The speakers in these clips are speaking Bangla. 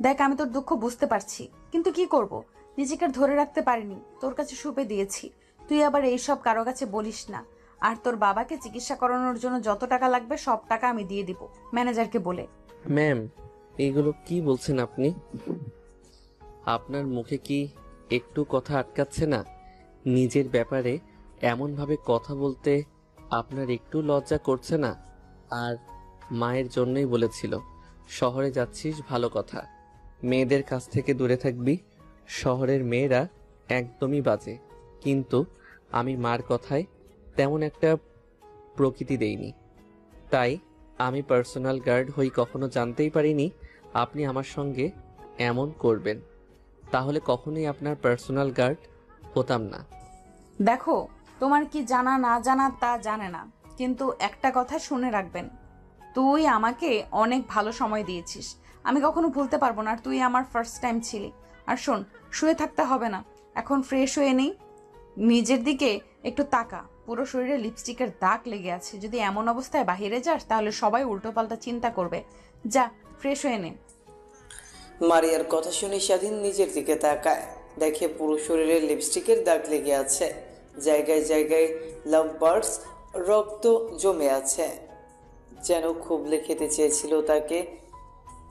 দেখ, আমি তোর দুঃখ বুঝতে পারছি, কিন্তু কি করব, নিজেকে আর ধরে রাখতে পারিনি, তোর কাছে সুপে দিয়েছি। তুই আবার এইসব কারো কাছে বলিস না। আর তোর বাবাকে চিকিৎসা করানোর জন্য যত টাকা লাগবে সব টাকা আমি দিয়ে দিব ম্যানেজারকে বলে। ম্যাম, এইগুলো কি বলছেন আপনি? আপনার মুখে কি একটু কথা আটকাচ্ছে না? নিজের ব্যাপারে এমনভাবে কথা বলতে আপনার একটু লজ্জা করছে না? আর মায়ের জন্যই বলেছিল শহরে যাচ্ছিস, ভালো কথা, মেয়েদের কাছ থেকে দূরে থাকবি। শহরের মেয়েরা একদমই বাজে। কিন্তু আমি মার কথায় তেমন একটা প্রকৃতি দেইনি, তাই আমি পার্সোনাল গার্ড হই কখনো জানতেই পারিনি আপনি আমার সঙ্গে এমন করবেন। তাহলে কখনোই আপনার পার্সোনাল গার্ড হতাম না। দেখো, তোমার কি জানা না জানা তা জানে না, কিন্তু একটা কথা শুনে রাখবেন, তুই আমাকে অনেক ভালো সময় দিয়েছিস, আমি কখনো ভুলতে পারবো না। আর তুই আমার ফার্স্ট টাইম ছিলি। আর শোন, শুয়ে থাকতে হবে না, এখন ফ্রেশ হয়ে নেই। নিজের দিকে একটু তাকা, পুরো শরীরে লিপস্টিকের দাগ লেগে আছে। যদি এমন অবস্থায় বাহিরে যাস তাহলে সবাই উল্টোপাল্টা চিন্তা করবে। যা, ফ্রেশ হয়ে নে। মারিয়ার কথা শুনে স্বাধীন নিজের দিকে তাকায়, দেখে পুরো শরীরে লিপস্টিকের দাগ লেগে আছে, জায়গায় জায়গায় লাভ বার্ডস রক্ত জমে আছে, যেন খুবলে খেতে চেয়েছিল তাকে।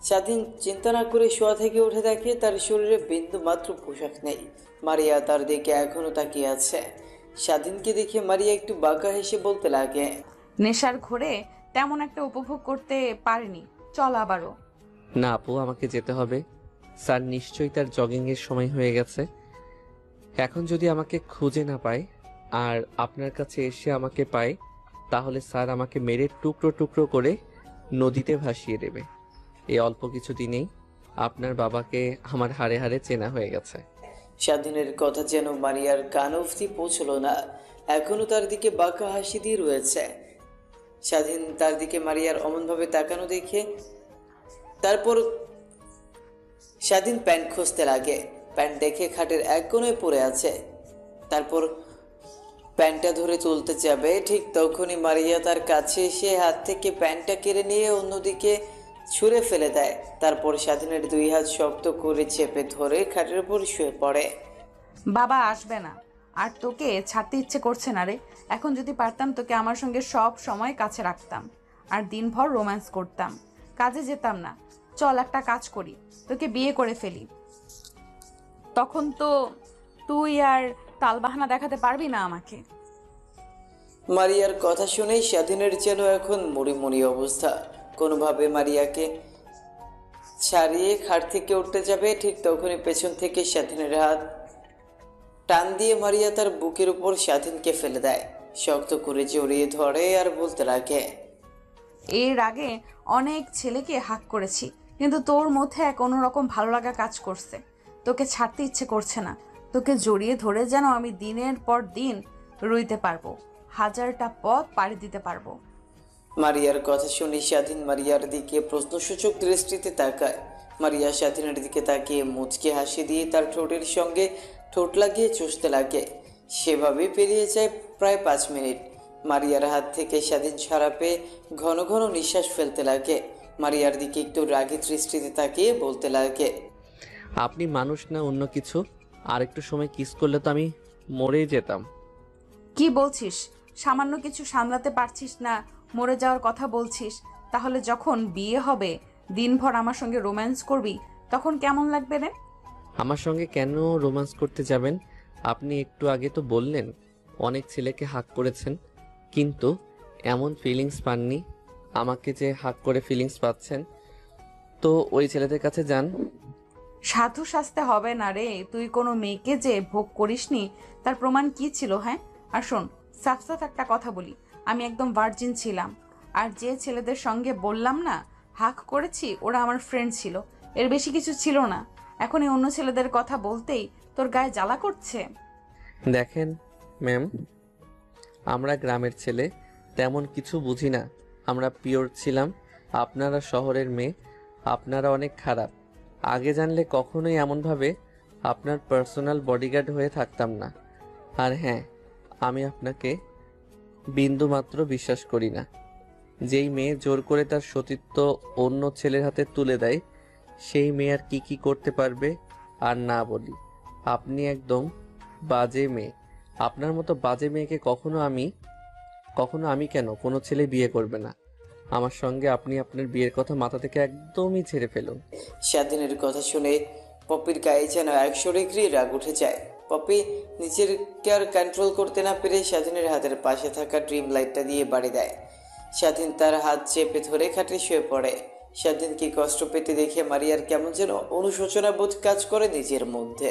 স্বাধীন চিন্তা না করে শোয়া থেকে উঠে দেখে তার শরীরে বিন্দু মাত্র পোশাক নেই। মারিয়া তার দিকে এখনো তাকিয়ে আছে। স্বাধীনকে দেখে মারিয়া একটু বাঁকা হেসে বলতে লাগে, নেশার ঘোরে তেমন একটা উপভোগ করতে পারিনি, চল আবারও। না আপু, আমাকে যেতে হবে। স্যার নিশ্চয়ই তার জগিংয়ের সময় হয়ে গেছে। এখন যদি আমাকে খুঁজে না পায় আর আপনার কাছে এসে আমাকে পায়, তাহলে স্যার আমাকে মেরে টুকরো টুকরো করে নদীতে ভাসিয়ে দেবে। এই অল্প কিছু দিনেই আপনার বাবাকে আমার হাড়ে হাড়ে চেনা হয়ে গেছে। স্বাধীনের কথা যেন মারিয়ার কান অবধি পৌঁছলো না, এখনো তার দিকে বাঁকা হাসি দিয়ে রয়েছে। স্বাধীন তার দিকে মারিয়ার অমনভাবে তাকানো দেখে তারপর স্বাধীন প্যান্ট খুঁজতে লাগে। প্যান্ট দেখে খাটের এক কোণে পড়ে আছে। তারপর প্যান্টটা ধরে তুলতে যাবে, ঠিক তখনই মারিয়া তার কাছে এসে হাত থেকে প্যান্টটা কেড়ে নিয়ে অন্যদিকে ছুঁড়ে ফেলে দেয়। তারপর স্বাধীনের দুই হাত শক্ত করে চেপে ধরে খাটের উপর শুয়ে পড়ে। বাবা আসবে না, আর তোকে ছাড়তে ইচ্ছে করছে না রে। এখন যদি পারতাম তোকে আমার সঙ্গে সব সময় কাছে রাখতাম, আর দিনভর রোম্যান্স করতাম, কাজে যেতাম না। চল একটা কাজ করি, তোকে বিয়ে করে ফেলি। তখন তো তুই আর তালবাহানা দেখাতে পারবি না আমাকে। মারিয়ার কথা শুনেই স্বাধীনের যেন এখন মুড়ি মুড়ি অবস্থা। কোনোভাবে মারিয়াকে ছাড়িয়ে খাট থেকে উঠতে যাবে, ঠিক তখনই পেছন থেকে স্বাধীনের হাত টান দিয়ে মারিয়া তার বুকের উপর স্বাধীনকে ফেলে দেয়, শক্ত করে জড়িয়ে ধরে আর বলতে লাগে, এর আগে অনেক ছেলেকে হাক করেছি, কিন্তু তোর মধ্যে এক অন্যরকম ভালো লাগা কাজ করছে। তোকে ছাড়তে ইচ্ছে করছে না। তোকে জড়িয়ে ধরে যেন আমি দিনের পর দিন রইতে পারবো, হাজারটা পথ পাড়ি দিতে পারবো। মারিয়ার কথা শুনে স্বাধীন মারিয়ার দিকে প্রশ্নসূচক দৃষ্টিতে তাকায়। মারিয়া স্বাধীনের দিকে তাকিয়ে মুচকে হাসি দিয়ে তার ঠোঁটের সঙ্গে ঠোঁট লাগিয়ে চুষতে লাগে। সেভাবে পেরিয়ে যায় প্রায় 5 মিনিট। মারিয়ার হাত থেকে স্বাধীন ছাড়া পেয়ে ঘন ঘন নিঃশ্বাস ফেলতে লাগে। মারিয়ার দিকে একটু রাগী দৃষ্টিতে তাকিয়ে বলতে লাগে, আপনি মানুষ না অন্য কিছু? আর একটু সময় কিস করলে তো আমি মরেই যেতাম। কি বলছিস? সামান্য কিছু সামলাতে পারছিস না, মরে যাওয়ার কথা বলছিস? তাহলে যখন বিয়ে হবে, দিনভর আমার সঙ্গে রোম্যান্স করবি, তখন কেমন লাগবে রে? আমার সঙ্গে কেন রোম্যান্স করতে যাবেন? আপনি একটু আগে তো বললেন অনেক ছেলেকে হাক করেছেন, কিন্তু এমন ফিলিংস পাননি। আমাকে যে হাক করে ফিলিংস পাচ্ছেন, তো ওই ছেলেদের কাছে যান। সাধু সাজতে হবে না রে। তুই কোনো মেয়েকে যে ভোগ করিসনি তার প্রমাণ কি ছিল, হ্যাঁ? আর শোন, সাফ সাফ একটা কথা বলি, আমি একদম ভার্জিন ছিলাম। আর যে ছেলেদের সঙ্গে বললাম না হাক করেছি, ওরা আমার ফ্রেন্ড ছিল, এর বেশি কিছু ছিল না। এখন এই অন্য ছেলেদের কথা বলতেই তোর গায়ে জ্বালা করছে? দেখেন ম্যাম, আমরা গ্রামের ছেলে, তেমন কিছু বুঝি না। আমরা পিওর ছিলাম। আপনারা শহরের মেয়ে, আপনারা অনেক খারাপ। আগে জানলে কখনোই এমনভাবে আপনার পার্সোনাল বডিগার্ড হয়ে থাকতাম না। আর হ্যাঁ, আমি আপনাকে বিন্দুমাত্র বিশ্বাস করি না। যেই মেয়ে জোর করে তার সতীত্ব অন্য ছেলের হাতে তুলে দেয়, সেই মেয়ে আর কি করতে পারবে। আর না বলি, আপনি একদম বাজে মেয়ে। আপনার মতো বাজে মেয়েকে কখনো আমি কেন, কোনো ছেলে বিয়ে করবে না। আমার সঙ্গে আপনি আপনার বিয়ের কথা মাথা থেকে একদমই ছেড়ে ফেলুন। স্বাধীনের কথা শুনে পপির গায়ে যেন 100 ডিগ্রি রাগ উঠে যায়। পপি নিজেকে আর কন্ট্রোল করতে না পেরে স্বাধীনের হাতের পাশে থাকা ড্রিম লাইটটা দিয়ে বাড়ি দেয়। স্বাধীন তার হাত চেপে ধরে খাটে শুয়ে পড়ে। স্বাধীনকে কষ্ট পেতে দেখে মারিয়ার কেমন যেন অনুশোচনা বোধ কাজ করে নিজের মধ্যে।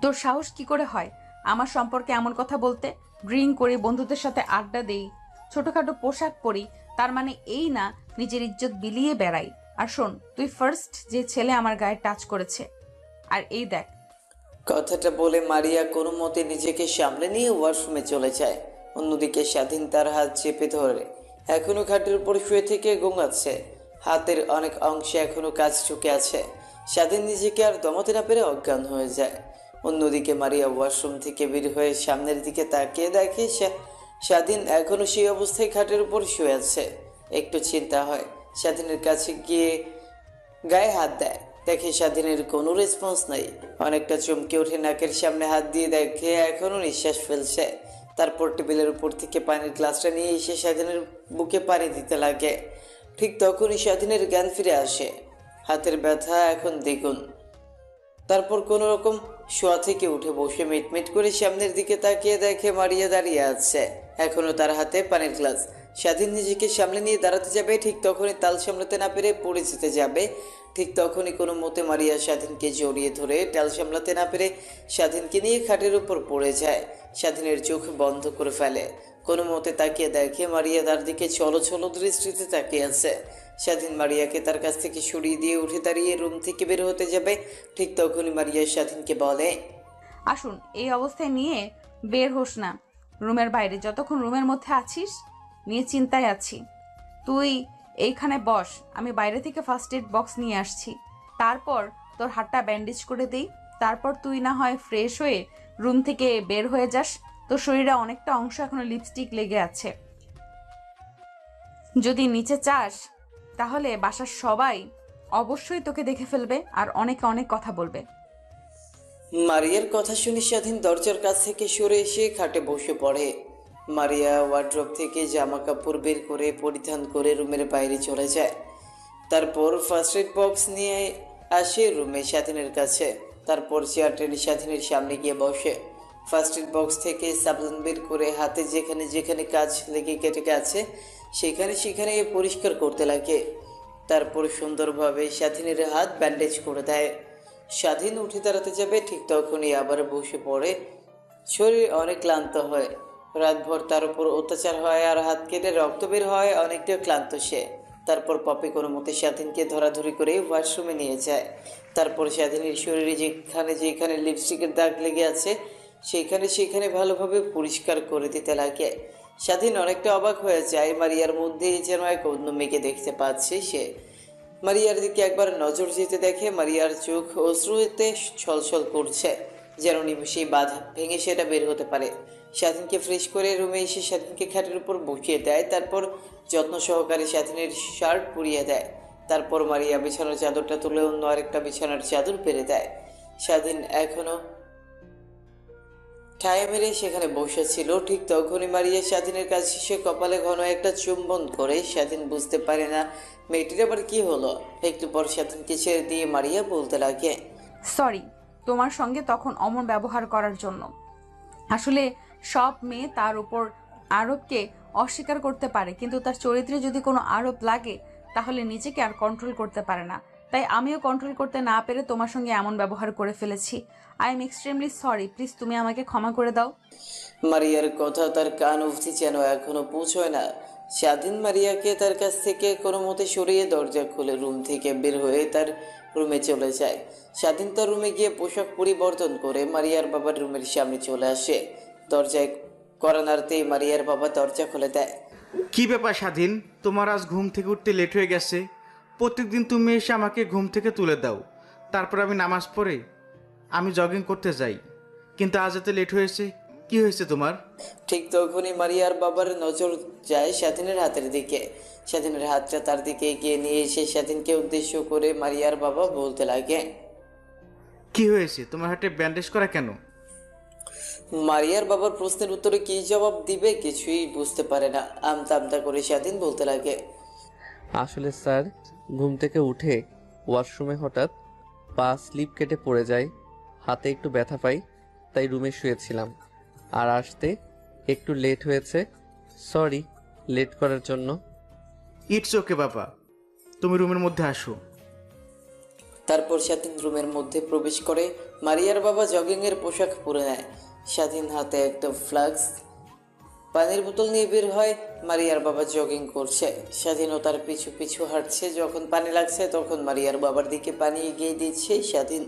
তোর সাহস কি করে হয় আমার সম্পর্কে এমন কথা বলতে? ড্রিঙ্ক করি, বন্ধুদের সাথে আড্ডা দেই, ছোটখাটো পোশাক পরি, তার মানে এই না নিজের ইজ্জত বিলিয়ে বেড়াই। আর শোন, তুই ফার্স্ট যে ছেলে আমার গায়ে টাচ করেছে। আর এই দেখ। কথাটা বলে মারিয়া কোনো মতে নিজেকে সামলে নিয়ে ওয়াশরুমে চলে যায়। অন্যদিকে স্বাধীন তার হাত চেপে ধরে এখনো খাটের উপর শুয়ে থেকে ঘুমাচ্ছে। হাতের অনেক অংশে এখনো কাজ ঢুকে আছে। স্বাধীন নিজেকে আর দমাতে না পেরে অজ্ঞান হয়ে যায়। অন্যদিকে মারিয়া ওয়াশরুম থেকে বের হয়ে সামনের দিকে তাকিয়ে দেখে স্বাধীন এখনো সেই অবস্থায় খাটের উপর শুয়ে আছে। একটু চিন্তা হয়, স্বাধীনের কাছে গিয়ে গায়ে হাত দেয়, দেখে স্বাধীনের কোনো রেসপন্স নাই। অনেকটা চমকে উঠে নাকের সামনে হাত দিয়ে দেখে এখনো নিঃশ্বাস ফেলছে। তারপর টেবিলের উপর থেকে পানির গ্লাসটা নিয়ে এসে স্বাধীনের বুকে পানি দিতে লাগে। ঠিক তখনই স্বাধীনের জ্ঞান ফিরে আসে। হাতের ব্যথা এখন দ্বিগুণ। তারপর কোনো রকম শোয়া থেকে উঠে বসে মিটমিট করে সামনের দিকে তাকিয়ে দেখে মারিয়া দাঁড়িয়ে আছে, এখনো তার হাতে পানির গ্লাস। স্বাধীন নিজেকে সামলে নিয়ে দাঁড়াতে যাবে, ঠিক তখনই তাল সামলাতে না পেরে পড়ে যেতে যাবে। ঠিক তখনই কোনো মতে মারিয়া স্বাধীনকে জড়িয়ে ধরে টাল সামলাতে না পেরে স্বাধীনকে নিয়ে খাটের উপর পড়ে যায়। স্বাধীনের চোখ বন্ধ করে ফেলে। কোনো মতে তাকিয়ে দেখে মারিয়া তার দিকে ছলো ছলো দৃষ্টিতে তাকিয়ে আছে। স্বাধীন মারিয়াকে তার কাছ থেকে সরিয়ে দিয়ে উঠে দাঁড়িয়ে রুম থেকে বের হতে যাবে। ঠিক তখনই মারিয়া স্বাধীনকে বলে, আসুন, এই অবস্থায় নিয়ে বের হোস না রুমের বাইরে। যতক্ষণ রুমের মধ্যে আছিস নিয়ে চিন্তায় আছি। তুই এইখানে বস, আমি বাইরে থেকে ফার্স্ট এড বক্স নিয়ে আসছি। তারপর তোর হাতটা ব্যান্ডেজ করে দেই। তারপর তুই না হয় ফ্রেশ হয়ে রুম থেকে বের হয়ে যাস। তোর শরীরে অনেকটা অংশ এখনো লিপস্টিক লেগে আছে। যদি নিচে চাস তাহলে বাসার সবাই অবশ্যই তোকে দেখে ফেলবে আর অনেকে অনেক কথা বলবে। মারিয়ার কথা শুনে স্বাধীন দরজার কাছ থেকে সরে এসে খাটে বসে পড়ে। মারিয়া ওয়ার্ড্রপ থেকে জামা কাপড় বের করে পরিধান করে রুমের বাইরে চলে যায়। তারপর ফার্স্ট এড বক্স নিয়ে আসে রুমে স্বাধীনের কাছে। তারপর চেয়ার টেনে স্বাধীনের সামনে গিয়ে বসে। ফার্স্ট এড বক্স থেকে সাবলান বের করে হাতে যেখানে যেখানে কাজ লেগে কেটে গেছে সেখানে সেখানে পরিষ্কার করতে লাগে। তারপর সুন্দরভাবে স্বাধীনের হাত ব্যান্ডেজ করে দেয়। স্বাধীন উঠে দাঁড়াতে যাবে, ঠিক তখনই আবার বসে পড়ে। শরীর অনেক ক্লান্ত হয়, রাতভর তার উপর অত্যাচার হয় আর হাত কেটে রক্ত বের হয়, অনেকটা ক্লান্ত সে। তারপর পপি কোনো মতে স্বাধীনকে ধরাধরি করে ওয়াশরুমে নিয়ে যায়। তারপর স্বাধীনের শরীরে যেখানে যেখানে লিপস্টিকের দাগ লেগে আছে সেখানে সেখানে ভালোভাবে পরিষ্কার করে দিতে লাগে। স্বাধীন অনেকটা অবাক হয়ে যায়, মারিয়ার মধ্যে যেন এক অন্য মেয়েকে দেখতে পাচ্ছে সে। মারিয়ার দিকে একবার নজর যেতে দেখে মারিয়ার চোখ অশ্রুতে ছলছল করছে, যেন নিমেষেই বাঁধ ভেঙে সেটা বের হতে পারে। স্বাধীনকে ফ্রেশ করে রুমে এসে স্বাধীনকে খাটের উপর বসিয়ে দেয়। তারপর যত্ন সহকারে স্বাধীনের শার্ট পরিয়ে দেয়। তারপর মারিয়া বিছানার চাদরটা তুলে অন্য আরেকটা বিছানার চাদর পেরে দেয়। স্বাধীন এখনো ঠায় মেরে সেখানে বসেছিল। ঠিক তখনই মারিয়া স্বাধীনের কাছে সে কপালে ঘন একটা চুম্বন করে। স্বাধীন বুঝতে পারে না মেয়েটির আবার কি হলো। একটু পর স্বাধীনকে ছেড়ে দিয়ে মারিয়া বলতে লাগে, সরি তোমার সঙ্গে তখন অমন ব্যবহার করার জন্য। আসলে সব মেয়ে তার উপর আরোপকে অস্বীকার করতে পারে, কিন্তু তার চরিত্রে যদি কোনো আরোপ লাগে তাহলে নিজেকে আর কন্ট্রোল করতে পারে না। তাই আমিও কন্ট্রোল করতে না পেরে তোমার সঙ্গে এমন ব্যবহার করে ফেলেছি। I am extremely sorry, please তুমি আমাকে ক্ষমা করে দাও। মারিয়ার কথা তার কান অবধি যেন এখনো পৌঁছয় না। স্বাধীন মারিয়াকে তার কাছ থেকে কোনো মতে সরিয়ে দরজা খুলে রুম থেকে বের হয়ে তার রুমে চলে যায়। স্বাধীন তার রুমে গিয়ে পোশাক পরিবর্তন করে মারিয়ার বাবার রুমের সামনে চলে আসে। দরজায় কড়া নাড়তেই মারিয়ার বাবা দরজা খুলে দেয়। কি ব্যাপার স্বাধীন, তোমার আজ ঘুম থেকে উঠতে লেট হয়ে গেছে? প্রত্যেকদিন তুমি এসে আমাকে ঘুম থেকে তুলে দাও, তারপর আমি নামাজ পড়ে আমি জগিং করতে যাই, কিন্তু আজ এত লেট হয়েছে, কি হয়েছে তোমার? ঠিক তখনই মারিয়ার বাবার নজর যায় স্বাধীনের হাতের দিকে। স্বাধীনের হাতটা তার দিকে এগিয়ে নিয়ে এসে স্বাধীনকে উদ্দেশ্য করে মারিয়ার বাবা বলতে লাগে। কি হয়েছে? তোমার হাতে ব্যান্ডেজ করা কেন? মারিয়ার বাবার প্রশ্নের উত্তরে কি জবাব দিবে কিছুই বুঝতে পারে না। আমতা আমতা করে স্বাধীন বলতে লাগে। আসলে স্যার, ঘুম থেকে উঠে ওয়াশরুমে হঠাৎ পা স্লিপ কেটে পড়ে যায়, হাতে একটু ব্যথা পাই, তাই রুমে শুয়েছিলাম। আর আসতে একটু লেট হয়েছে, সরি লেট করার জন্য। ইটস ওকে বাবা, তুমি রুমের মধ্যে আসো। তারপর স্বাধীন রুমের মধ্যে প্রবেশ করে। মারিয়ার বাবা জগিংয়ের পোশাক পরে নেয়। স্বাধীন হাতে একটা ফ্লাক্স পানির বোতল নিয়ে বের হয়। মারিয়ার বাবা জগিং করছে, স্বাধীনও তার পিছু পিছু হাঁটছে। যখন পানি লাগছে তখন মারিয়ার বাবার দিকে পানি এগিয়ে দিচ্ছে স্বাধীন।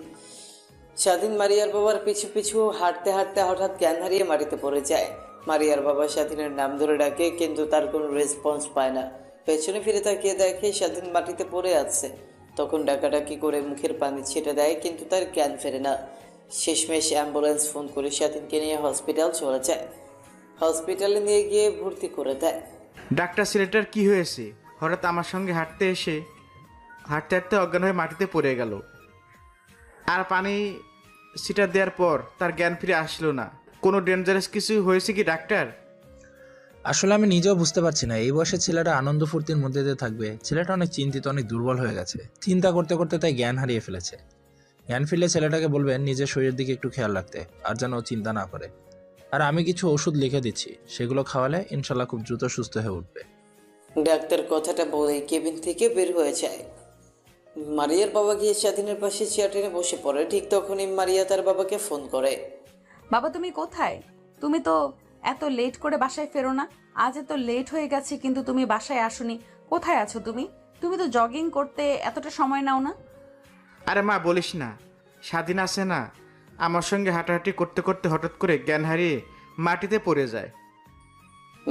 স্বাধীন মারিয়ার বাবার পিছু পিছু হাঁটতে হাঁটতে হঠাৎ জ্ঞান হারিয়ে মাটিতে পড়ে যায়। মারিয়ার বাবা স্বাধীনের নাম ধরে ডাকে, কিন্তু তার কোনো রেসপন্স পায় না। পেছনে ফিরে তাকিয়ে দেখে স্বাধীন মাটিতে পড়ে আছে। তখন ডাকাডাকি করে মুখের পানি ছেটে দেয়, কিন্তু তার জ্ঞান ফেরে না। শেষমেশ অ্যাম্বুলেন্স ফোন করে স্বাধীনকে নিয়ে হসপিটাল চলে যায়। হসপিটালে নিয়ে গিয়ে ভর্তি করে দেয়। ডাক্তার, ছেলেটার কি হয়েছে? হঠাৎ আমার সঙ্গে হাঁটতে হাঁটতে অজ্ঞান হয়ে মাটিতে পড়ে গেল। আর পানি সিটা দেওয়ার পর তার জ্ঞান ফিরে আসলো না। কোনো ডেঞ্জারাস কিছু হয়েছে কি ডাক্তার? আসলে আমি নিজেও বুঝতে পারছি না, এই বয়সে ছেলেটা আনন্দ ফুর্তির মধ্যে দিয়ে থাকবে। ছেলেটা অনেক চিন্তিত, অনেক দুর্বল হয়ে গেছে। চিন্তা করতে করতে তাই জ্ঞান হারিয়ে ফেলেছে। জ্ঞান ফিরলে ছেলেটাকে বলবেন নিজের শরীরের দিকে একটু খেয়াল রাখতে, আর যেন ও চিন্তা না করে। আর আমি কিছু ওষুধ লিখে দিচ্ছি, সেগুলো খাওয়ালে ইনশাল্লাহ খুব দ্রুত সুস্থ হয়ে উঠবে। ডাক্তার কথাটা বলেই কেবিন থেকে বের হয়ে যায়। মারিয়ার বাবা গিয়ে স্বাধীনের পাশে চেয়ার টেনে বসে পড়ে। ঠিক তখনই মারিয়া তার বাবাকে ফোন করে। বাবা তুমি কোথায়? তুমি তো এত লেট করে বাসায় ফেরো না। আজ এত লেট হয়ে গেছে কিন্তু তুমি বাসায় আসোনি। কোথায় আছো তুমি? তুমি তো জগিং করতে এতটা সময় নাও না। আরে মা, বলিস না, স্বাধীন আছে না, আমার সঙ্গে হাঁটাহাঁটি করতে করতে হঠাৎ করে জ্ঞান হারিয়ে মাটিতে পড়ে যায়।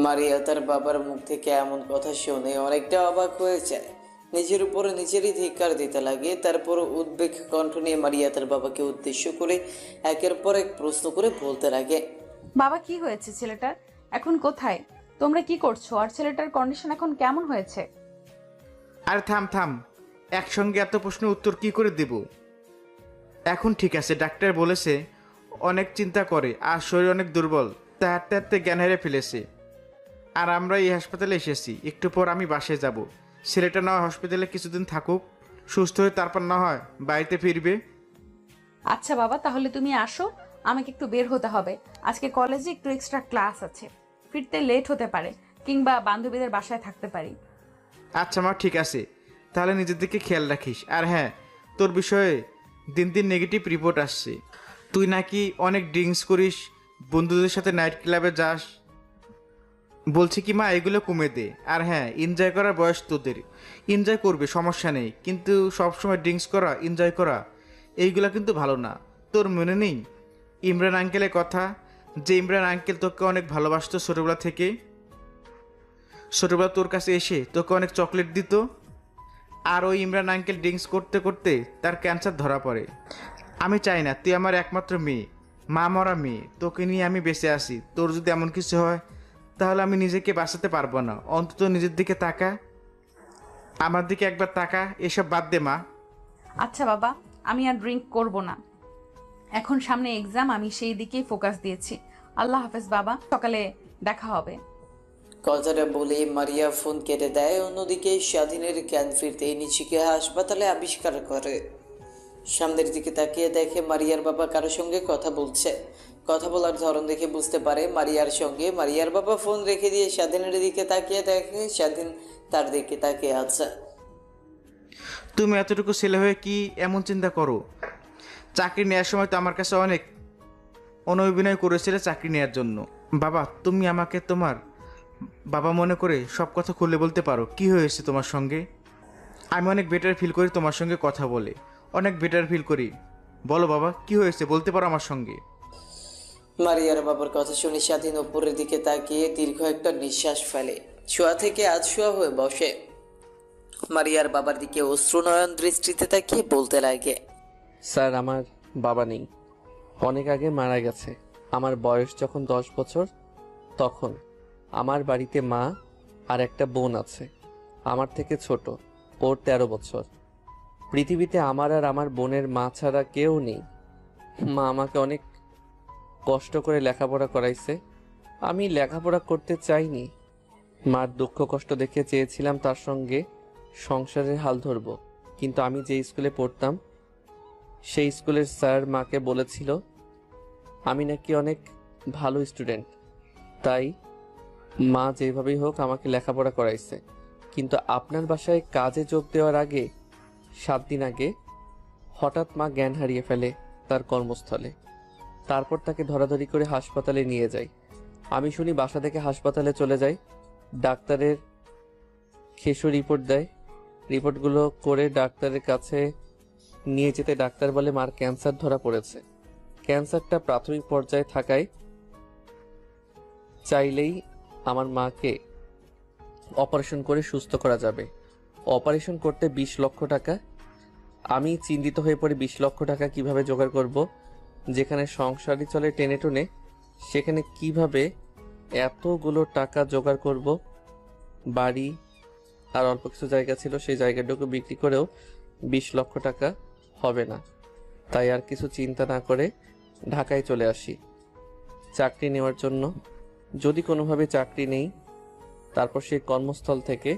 মারিয়া তার বাবার মুখ থেকে এমন কথা শুনে অনেকটা অবাক হয়ে যায়। নিজের উপরে নিজেরই ধিক্কার দিতে লাগে। তারপর উদ্বেগ কণ্ঠ নিয়ে মারিয়া তার বাবাকে উদ্দেশ্য করে একের পর এক প্রশ্ন করে বলতে লাগে। বাবা কি হয়েছে ছেলেটার? এখন কোথায়? তোমরা কি করছো? আর ছেলেটার কন্ডিশন এখন কেমন হয়েছে? আরে থাম থাম, একসঙ্গে এত প্রশ্নের উত্তর কি করে দেব? এখন ঠিক আছে, ডাক্তার বলেছে অনেক চিন্তা করে আর শরীর অনেক দুর্বল, তা হাঁটতে হাঁটতে জ্ঞান হারিয়ে ফেলেছে। আর আমরা এই হাসপাতালে এসেছি, একটু পর আমি বাসায় যাব। ছেলেটা না হয় হসপিটালে কিছুদিন থাকুক, সুস্থ হয়ে তারপর না হয় বাড়িতে ফিরবে। আচ্ছা বাবা, তাহলে তুমি আসো, আমাকে একটু বের হতে হবে। আজকে কলেজে একটু এক্সট্রা ক্লাস আছে, ফিরতে লেট হতে পারে, কিংবা বান্ধবীদের বাসায় থাকতে পারি। আচ্ছা মা, ঠিক আছে, তাহলে নিজের দিকে খেয়াল রাখিস। আর হ্যাঁ, তোর বিষয়ে দিন দিন নেগেটিভ রিপোর্ট আসছে। তুই নাকি অনেক ড্রিঙ্কস করিস, বন্ধুদের সাথে নাইট ক্লাবে যাস। বলছি কি মা, এগুলো কমে দে। আর হ্যাঁ, এনজয় করার বয়স তোদের, এনজয় করবে, সমস্যা নেই, কিন্তু সবসময় ড্রিঙ্কস করা, এনজয় করা এইগুলো কিন্তু ভালো না। তোর মনে নেই ইমরান আঙ্কেলের কথা? যে ইমরান আঙ্কেল তোকে অনেক ভালোবাসতো ছোটোবেলা থেকে, ছোটোবেলা তোর কাছে এসে তোকে অনেক চকলেট দিত। আর ওই ইমরান আঙ্কেল ড্রিঙ্কস করতে করতে তার ক্যান্সার ধরা পড়ে। আমি চাই না, তুই আমার একমাত্র মেয়ে, মা মরা মেয়ে, তোকে নিয়ে আমি বেঁচে আসি। তোর যদি এমন কিছু হয় তাহলে আমি নিজেকে বাঁচাতে পারবো না। অন্তত নিজের দিকে তাকা, আমার দিকে একবার তাকা। এসব বাদ দে মা। আচ্ছা বাবা, আমি আর ড্রিঙ্ক করব না। এখন সামনে এক্সাম, আমি সেই দিকেই ফোকাস দিয়েছি। আল্লাহ হাফেজ বাবা, সকালে দেখা হবে। কথাটা বলে মারিয়া ফোন কেটে দেয়। অন্যদিকে স্বাধীনের জ্ঞান ফিরতেই নিজেকে হাসপাতালে আবিষ্কার করে। সামনের দিকে তাকিয়ে দেখে মারিয়ার বাবা কারো সঙ্গে কথা বলছে। কথা বলার ধরন দেখে বুঝতে পারে মারিয়ার সঙ্গে। মারিয়ার বাবা ফোন রেখে দিয়ে স্বাধীনের দিকে তাকিয়ে দেখে স্বাধীন তার দিকে তাকিয়ে আছে। তুমি এতটুকু ছেলে হয়ে কি এমন চিন্তা করো? চাকরি নেওয়ার সময় তো আমার কাছে অনেক অনভিনয় করেছিলে চাকরি নেওয়ার জন্য। বাবা, তুমি আমাকে তোমার বাবা মনে করে সব কথা খুলে বলতে পারো। কি হয়েছে তোমার সঙ্গে? আমি অনেক বেটার ফিল করি তোমার সঙ্গে কথা বলে, অনেক বেটার ফিল করি। বলো বাবা, কি হয়েছে, বলতে পারো আমার সঙ্গে। মারিয়ার বাবার কথা শুনে স্বাধীন উপরের দিকে তাকিয়ে দীর্ঘ একটা নিঃশ্বাস ফেলে। শোয়া থেকে শোয়া হয়ে বসে মারিয়ার বাবার দিকে অশ্রুনয়ন দৃষ্টিতে তাকিয়ে বলতে লাগে। স্যার, আমার বাবা নেই, অনেক আগে মারা গেছে। আমার বয়স যখন 10 বছর, তখন আমার বাড়িতে মা আর একটা বোন আছে, আমার থেকে ছোট, ওর 13 বছর। পৃথিবীতে আমার আর আমার বোনের মা ছাড়া কেউ নেই। মা আমাকে অনেক কষ্ট করে লেখাপড়া করাইছে। আমি লেখাপড়া করতে চাইনি। মার দুঃখ কষ্ট দেখে চেয়েছিলাম তার সঙ্গে সংসারের হাল ধরব, কিন্তু আমি যে স্কুলে পড়তাম সেই স্কুলের স্যার মাকে বলেছিল আমি নাকি অনেক ভালো স্টুডেন্ট, তাই মা যেভাবেই হোক আমাকে লেখাপড়া করাইছে। কিন্তু আপনার বাসায় কাজে যোগ দেওয়ার আগে 7 দিন আগে হঠাৎ মা জ্ঞান হারিয়ে ফেলে তার কর্মস্থলে। তারপর তাকে ধরাধরি করে হাসপাতালে নিয়ে যায়। আমি শুনি বাসা থেকে হাসপাতালে চলে যাই। ডাক্তারের খেসো রিপোর্ট দেয়। রিপোর্টগুলো করে ডাক্তারের কাছে নিয়ে যেতে ডাক্তার বলে মার ক্যান্সার ধরা পড়েছে। ক্যান্সারটা প্রাথমিক পর্যায়ে থাকায় চাইলেই আমার মাকে অপারেশন করে সুস্থ করা যাবে। অপারেশন করতে 20 লক্ষ টাকা। আমি চিন্তিত হয়ে পড়ে 20 লক্ষ টাকা কিভাবে জোগাড় করব। যেখানে সংসারই চলে টেনে টুনে, সেখানে কিভাবে এতগুলো টাকা জোগাড় করব। বাড়ি আর অল্প কিছু জায়গা ছিল, সেই জায়গাটুকু বিক্রি করেও 20 লক্ষ টাকা হবে না। তাই আর কিছু চিন্তা না করে ঢাকায় চলে আসি চাকরি নেওয়ার জন্য। যদি কোনোভাবে চাকরি নেই, তারপর সেই কর্মস্থল থেকে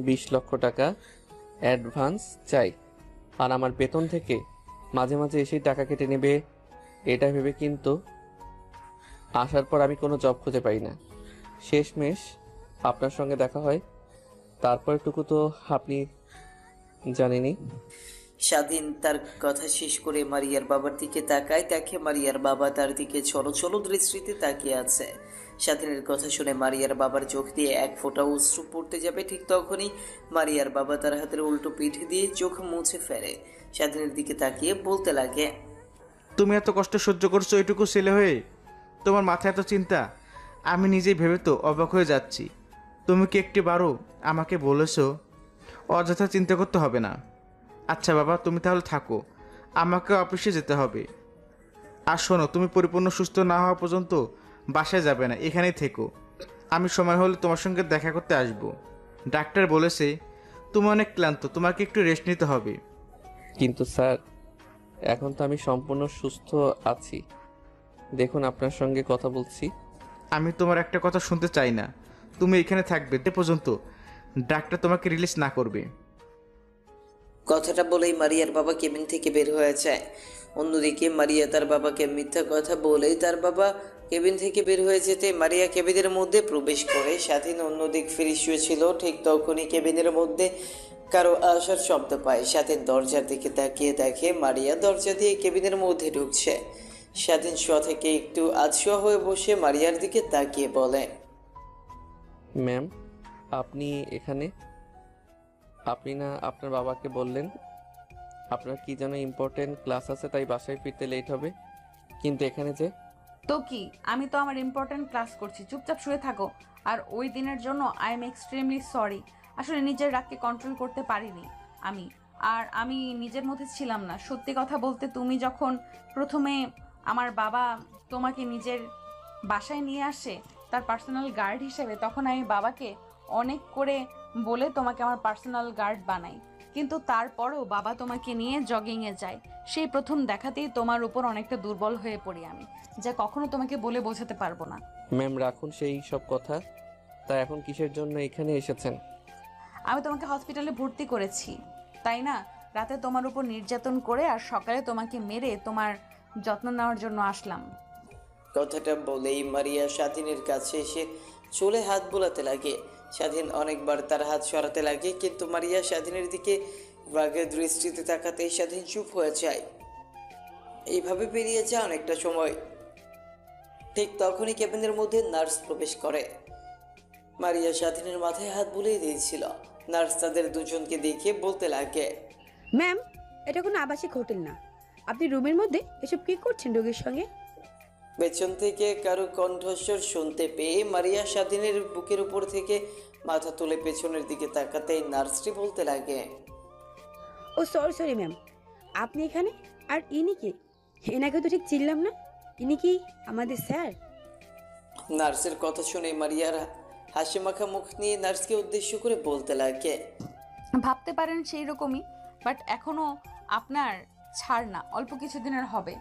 20 লক্ষ টাকা অ্যাডভান্স চাই। আর আমার বেতন থেকে মাঝে মাঝে এসেই টাকা কেটে নেবে, এটা ভেবে কিন্তু আসার পর আমি কোনো জব খুঁজে পাই না। শেষমেশ আপনার সঙ্গে দেখা হয়, তারপরটুকু তো আপনি জানেনই। স্বাধীন তার কথা শেষ করে মারিয়ার বাবার দিকে তাকায়, দেখে মারিয়ার বাবা তার দিকে ছলো ছলো দৃষ্টিতে তাকিয়ে আছে। স্বাধীনের কথা শুনে মারিয়ার বাবার চোখ দিয়ে এক ফোঁটা অশ্রু পড়তে যাবে, ঠিক তখনই মারিয়ার বাবা তার হাতের উল্টো পিঠ দিয়ে চোখ মুছে ফেলে। স্বাধীনের দিকে তাকিয়ে বলতে লাগে, তুমি এত কষ্ট সহ্য করছো এটুকু ছেলে হয়ে? তোমার মাথায় এত চিন্তা, আমি নিজেই ভেবে তো অবাক হয়ে যাচ্ছি। তুমি কি একটিবারও আমাকে বলেছো অযথা চিন্তা করতে হবে না? আচ্ছা বাবা, তুমি তাহলে থাকো, আমাকে অফিসে যেতে হবে। আর শোনো, তুমি পরিপূর্ণ সুস্থ না হওয়া পর্যন্ত বাসায় যাবে না, এখানেই থেকো। আমি সময় হলে তোমার সঙ্গে দেখা করতে আসব। ডাক্তার বলেছে তুমি অনেক ক্লান্ত, তোমাকে একটু রেস্ট নিতে হবে। কিন্তু স্যার, এখন তো আমি সম্পূর্ণ সুস্থ আছি। দেখুন, আপনার সঙ্গে কথা বলছি। আমি তোমার একটা কথা শুনতে চাই না। তুমি এখানে থাকবে যে পর্যন্ত ডাক্তার তোমাকে রিলিজ না করবে। কথাটা বলেই মারিয়ার বাবা কেবিন থেকে বের হয়ে যায়। অন্যদিকে মারিয়া তার বাবাকে মিথ্যা কথা বলেই তার বাবা কেবিন থেকে বের হয়ে যেতে মারিয়া কেবিনের মধ্যে প্রবেশ করে। স্বাধীন অন্যদিক ফিরে শুয়েছিল, ঠিক তখনই কেবিনের মধ্যে কারো আসার শব্দ পায়। স্বাধীন দরজার দিকে তাকিয়ে দেখে মারিয়া দরজা দিয়ে কেবিনের মধ্যে ঢুকছে। স্বাধীন শোয়া থেকে একটু আধশোয়া হয়ে বসে মারিয়ার দিকে তাকিয়ে বলে, ম্যাম, আপনি এখানে? আপনি না আপনার বাবাকে বললেন আপনার কি যেন ইম্পর্টেন্ট ক্লাস আছে, তাই বাসায় ফিরতে লেট হবে, কিন্তু এখানে যে? তো কি, আমি তো আমার ইম্পর্ট্যান্ট ক্লাস করছি, চুপচাপ শুয়ে থাকো। আর ওই দিনের জন্য আই এম এক্সট্রিমলি সরি। আসলে নিজের রাগকে কন্ট্রোল করতে পারিনি আমি নিজের মধ্যে ছিলাম না। সত্যি কথা বলতে, তুমি যখন প্রথমে আমার বাবা তোমাকে নিজের বাসায় নিয়ে আসে তার পার্সোনাল গার্ড হিসেবে, তখন আমি বাবাকে অনেক করে বলে তোমাকে আমার পার্সোনাল গার্ড বানাই। কিন্তু তারপরও বাবা তোমাকে নিয়ে জগিংয়ে যায়। সেই প্রথম দেখাতেই তোমার উপর অনেকটা দুর্বল হয়ে পড়ি আমি, যা কখনো তোমাকে বলে বোঝাতে পারবো না। ম্যাম, রাখুন সেই সব কথা। তা এখন কিসের জন্য এখানে এসেছেন? আমি তোমাকে হসপিটালে ভর্তি করেছি, তাই না? রাতে তোমার উপর নির্যাতন করে আর সকালে তোমাকে মেরে তোমার যত্ন নেওয়ার জন্য আসলাম। কথাটা বলেই মারিয়া স্বাধীনের কাছে এসে চুলে হাত বোলাতে লাগে। স্বাধীন অনেকবার তার হাত সরাতে লাগে, কিন্তু মারিয়া স্বাধীনের দিকে রাগের দৃষ্টিতে তাকাতেই স্বাধীন চুপ হয়ে যায়। এইভাবে পেরিয়ে যায় অনেকটা সময়। ঠিক তখনই কেবিনের মধ্যে নার্স প্রবেশ করে। মারিয়া স্বাধীনের মাথায় হাত বুলিয়ে দিয়েছিল। নার্স তাদের দুজনকে দেখে বলতে লাগে, ম্যাম, এটা কোনো আবাসিক হোটেল না। আপনি রুমের মধ্যে এসব কি করছেন রোগীর সঙ্গে? পেছন থেকে কারো কণ্ঠস্বর শুনতে পেয়ে মারিয়া স্বাধীনের বুকের উপর থেকে মাথা তুলে পেছনের দিকে তাকাতেই নার্সটি বলতে লাগে, ও সরি ম্যাম, আপনি এখানে? আর ইনি কে? এনাকে তো ঠিক চিনলাম না। ইনি কি আমাদের স্যার? নার্সের কথা শুনে মারিয়ার হাসি মাখা মুখ নিয়ে নার্সকে উদ্দেশ্য করে বলতে লাগে। ভাবতে পারেন সেই রকমই, বাট এখনো আপনার ছাড় না, অল্প কিছুদিনের হবে।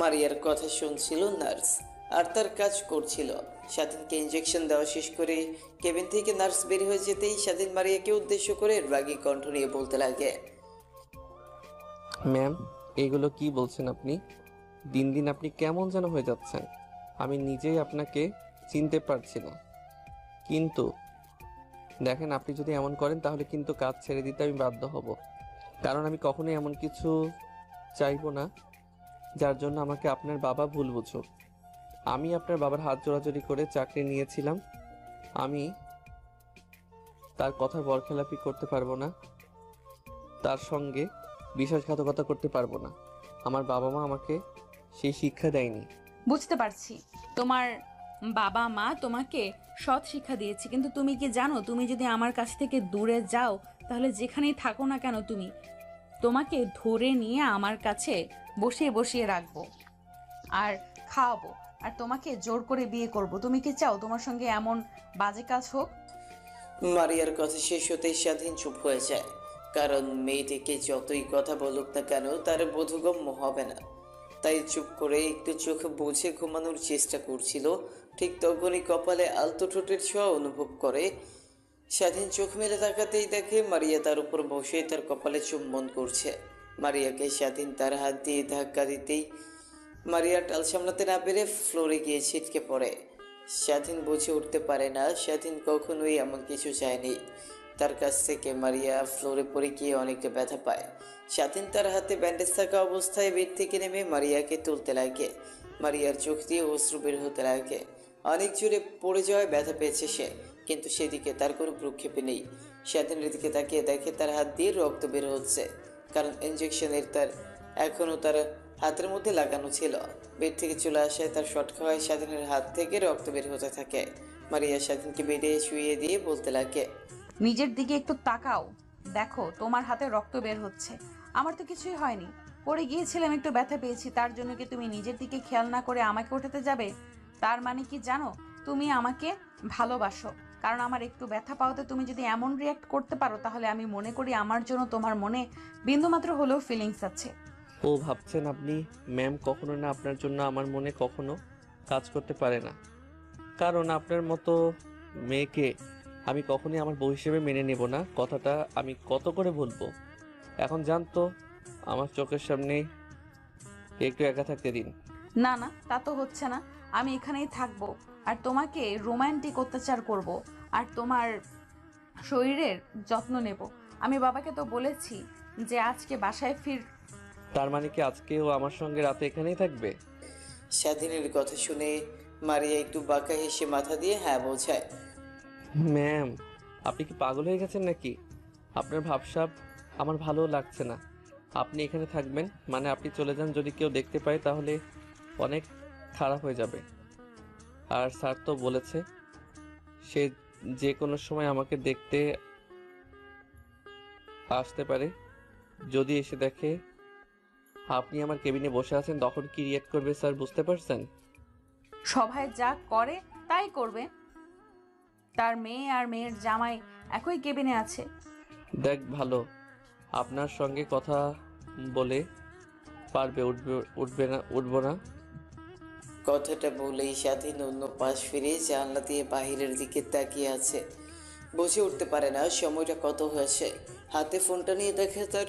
মারিয়ার কথা শুনছিল নার্স আর তার কাজ করছিল। স্বাধীনকে ইঞ্জেকশন দেওয়া শেষ করে কেবিন থেকে নার্স বের হয়ে যেতেই স্বাধীন মারিয়াকে উদ্দেশ্য করে রাগী কণ্ঠ নিয়ে বলতে লাগে। ম্যাম, এগুলো কি বলছেন আপনি? দিন দিন আপনি কেমন যেন হয়ে যাচ্ছেন। আমি নিজেই আপনাকে চিনতে পারছি না। কিন্তু দেখেন, আপনি যদি এমন করেন তাহলে কিন্তু কাজ ছেড়ে দিতে আমি বাধ্য হব। কারণ আমি কখনোই এমন কিছু চাইবো না যার জন্য আমাকে আপনার বাবা ভুল বুঝুক। আমি আপনার বাবার হাত জোড়াজোড়ি করে চাকরি নিয়েছিলাম। আমি তার কথার বরখেলাপি করতে পারবো না, তার সঙ্গে বিশ্বাসঘাতকতা করতে পারবো না। আমার বাবা মা আমাকে সেই শিক্ষা দেয়নি। বুঝতে পারছি, তোমার বাবা মা তোমাকে সৎ শিক্ষা দিয়েছে, কিন্তু তুমি কি জানো, তুমি যদি আমার কাছ থেকে দূরে যাও তাহলে যেখানেই থাকো না কেন তোমাকে ধরে নিয়ে আমার কাছে বসিয়ে বসিয়ে রাখবো আর খাওয়াবো, আর তোমাকে জোর করে বিয়ে করব। তুমি কি চাও তোমার সঙ্গে এমন বাজে কাজ হোক? মারিয়ার কথা শেষ হতেই স্বাধীন চুপ হয়ে যায়। কারণ মেয়েটিকে যতই কথা বলুক না কেন তার বোধগম্য হবে না। তাই চুপ করে একটু চোখ বুঝে ঘুমানোর চেষ্টা করছিল। ঠিক তখনই কপালে আলতো ঠোঁটের ছোঁয়া অনুভব করে। স্বাধীন চোখ মেলে তাকাতেই দেখে মারিয়া তার উপর বসে তার কপালে চুম্বন করছে। মারিয়াকে স্বাধীন তার হাত দিয়ে ধাক্কা দিতেই মারিয়া টাল সামলাতে না পেরে ফ্লোরে গিয়ে ছিটকে পড়ে। স্বাধীন বুঝে উঠতে পারে না স্বাধীন কখনোই এমন কিছু চায়নি। তার কাছ থেকে মারিয়া ফ্লোরে পড়ে গিয়ে অনেকটা ব্যথা পায়। স্বাধীন তার হাতে ব্যান্ডেজ থাকা অবস্থায় বেড থেকে নেমে মারিয়াকে তুলতে লাগে। মারিয়ার চোখ দিয়ে অশ্রু বের হতে লাগে। অনেক জোরে পড়ে যাওয়ায় ব্যথা পেয়েছে সে, কিন্তু সেদিকে তার কোনো ভ্রুক্ষেপে নেই। স্বাধীনের দিকে তাকিয়ে দেখে তার হাত দিয়ে রক্ত বের হচ্ছে, কারণ ইঞ্জেকশনের তার এখনও তার হাতের মধ্যে লাগানো ছিল। বেড থেকে চলে আসায় তার শট খাওয়ায় স্বাধীনের হাত থেকে রক্ত বের হতে থাকে। মারিয়া স্বাধীনকে বেডে শুইয়ে দিয়ে বলতে লাগে, নিজের দিকে একটু তাকাও, দেখো তোমার হাতে রক্ত বের হচ্ছে। আমার তো কিছুই হয়নি, পড়ে গিয়েছিলাম, একটু ব্যথা পেয়েছি, তার জন্য কি তুমি নিজের দিকে খেয়াল না করে আমাকে ওঠাতে যাবে? তার মানে কি জানো, তুমি আমাকে ভালোবাসো। কারণ আমার একটু ব্যথা পাওয়াতে তুমি যদি এমন রিয়াক্ট করতে পারো, তাহলে আমি মনে করি আমার জন্য তোমার মনে বিন্দুমাত্র হলেও ফিলিংস আছে। ও ভাবছেন আপনি? ম্যাম, কখনো না, আপনার জন্য আমার মনে কখনো কাজ করতে পারে না। কারণ আপনার মতো মেয়েকে আমি কখনোই আমার বউ হিসেবে মেনে নেব না। কথাটা আমি কত করে বলবো। এখন জানতো আমার চোখের সামনে একটু একা থাকতে দিন। না না, তা তো হচ্ছে না। আমি এখানেই থাকবো আর তোমাকে রোমান্টিক অত্যাচার করব আর তোমার শরীরের যত্ন নেব। আমি বাবাকে তো বলেছি যে আজকে বাসায় তার মানে কি আজকেও আমার সঙ্গে রাতে এখানেই থাকবে? স্বাধীনের কথা শুনে মারিয়া একটু বাঁকা হেসে মাথা দিয়ে হ্যাঁ বোঝায়। ম্যাম, আপনি কি পাগল হয়ে গেছেন নাকি? আপনার ভাবসাব আমার ভালো লাগছে না। আপনি এখানে থাকবেন মানে আপনি চলে যান, যদি কেউ দেখতে পায় তাহলে অনেক খারাপ হয়ে যাবে। আর স্যার তো বলেছে সে যে কোনো সময় আমাকে দেখতে আসতে পারে। যদি এসে দেখে আপনি আমার কেবিনে বসে আছেন তখন কি রিয়েক্ট করবে স্যার, বুঝতে পারছেন? সভায় যা করে তাই করবে। তার মেয়ে আর মেয়ের জামাই একই কেবিনে আছে। দেখ ভালো, আপনার সঙ্গে কথা বলে পারবে, উঠবো না। কথাটা বলেই স্বাধীন অন্য পাশ ফিরে জানলা দিয়ে বাহিরের দিকে তাকিয়ে আছে। বুঝে উঠতে পারে না সময়টা কত হয়েছে। হাতে ফোনটা নিয়ে দেখে তার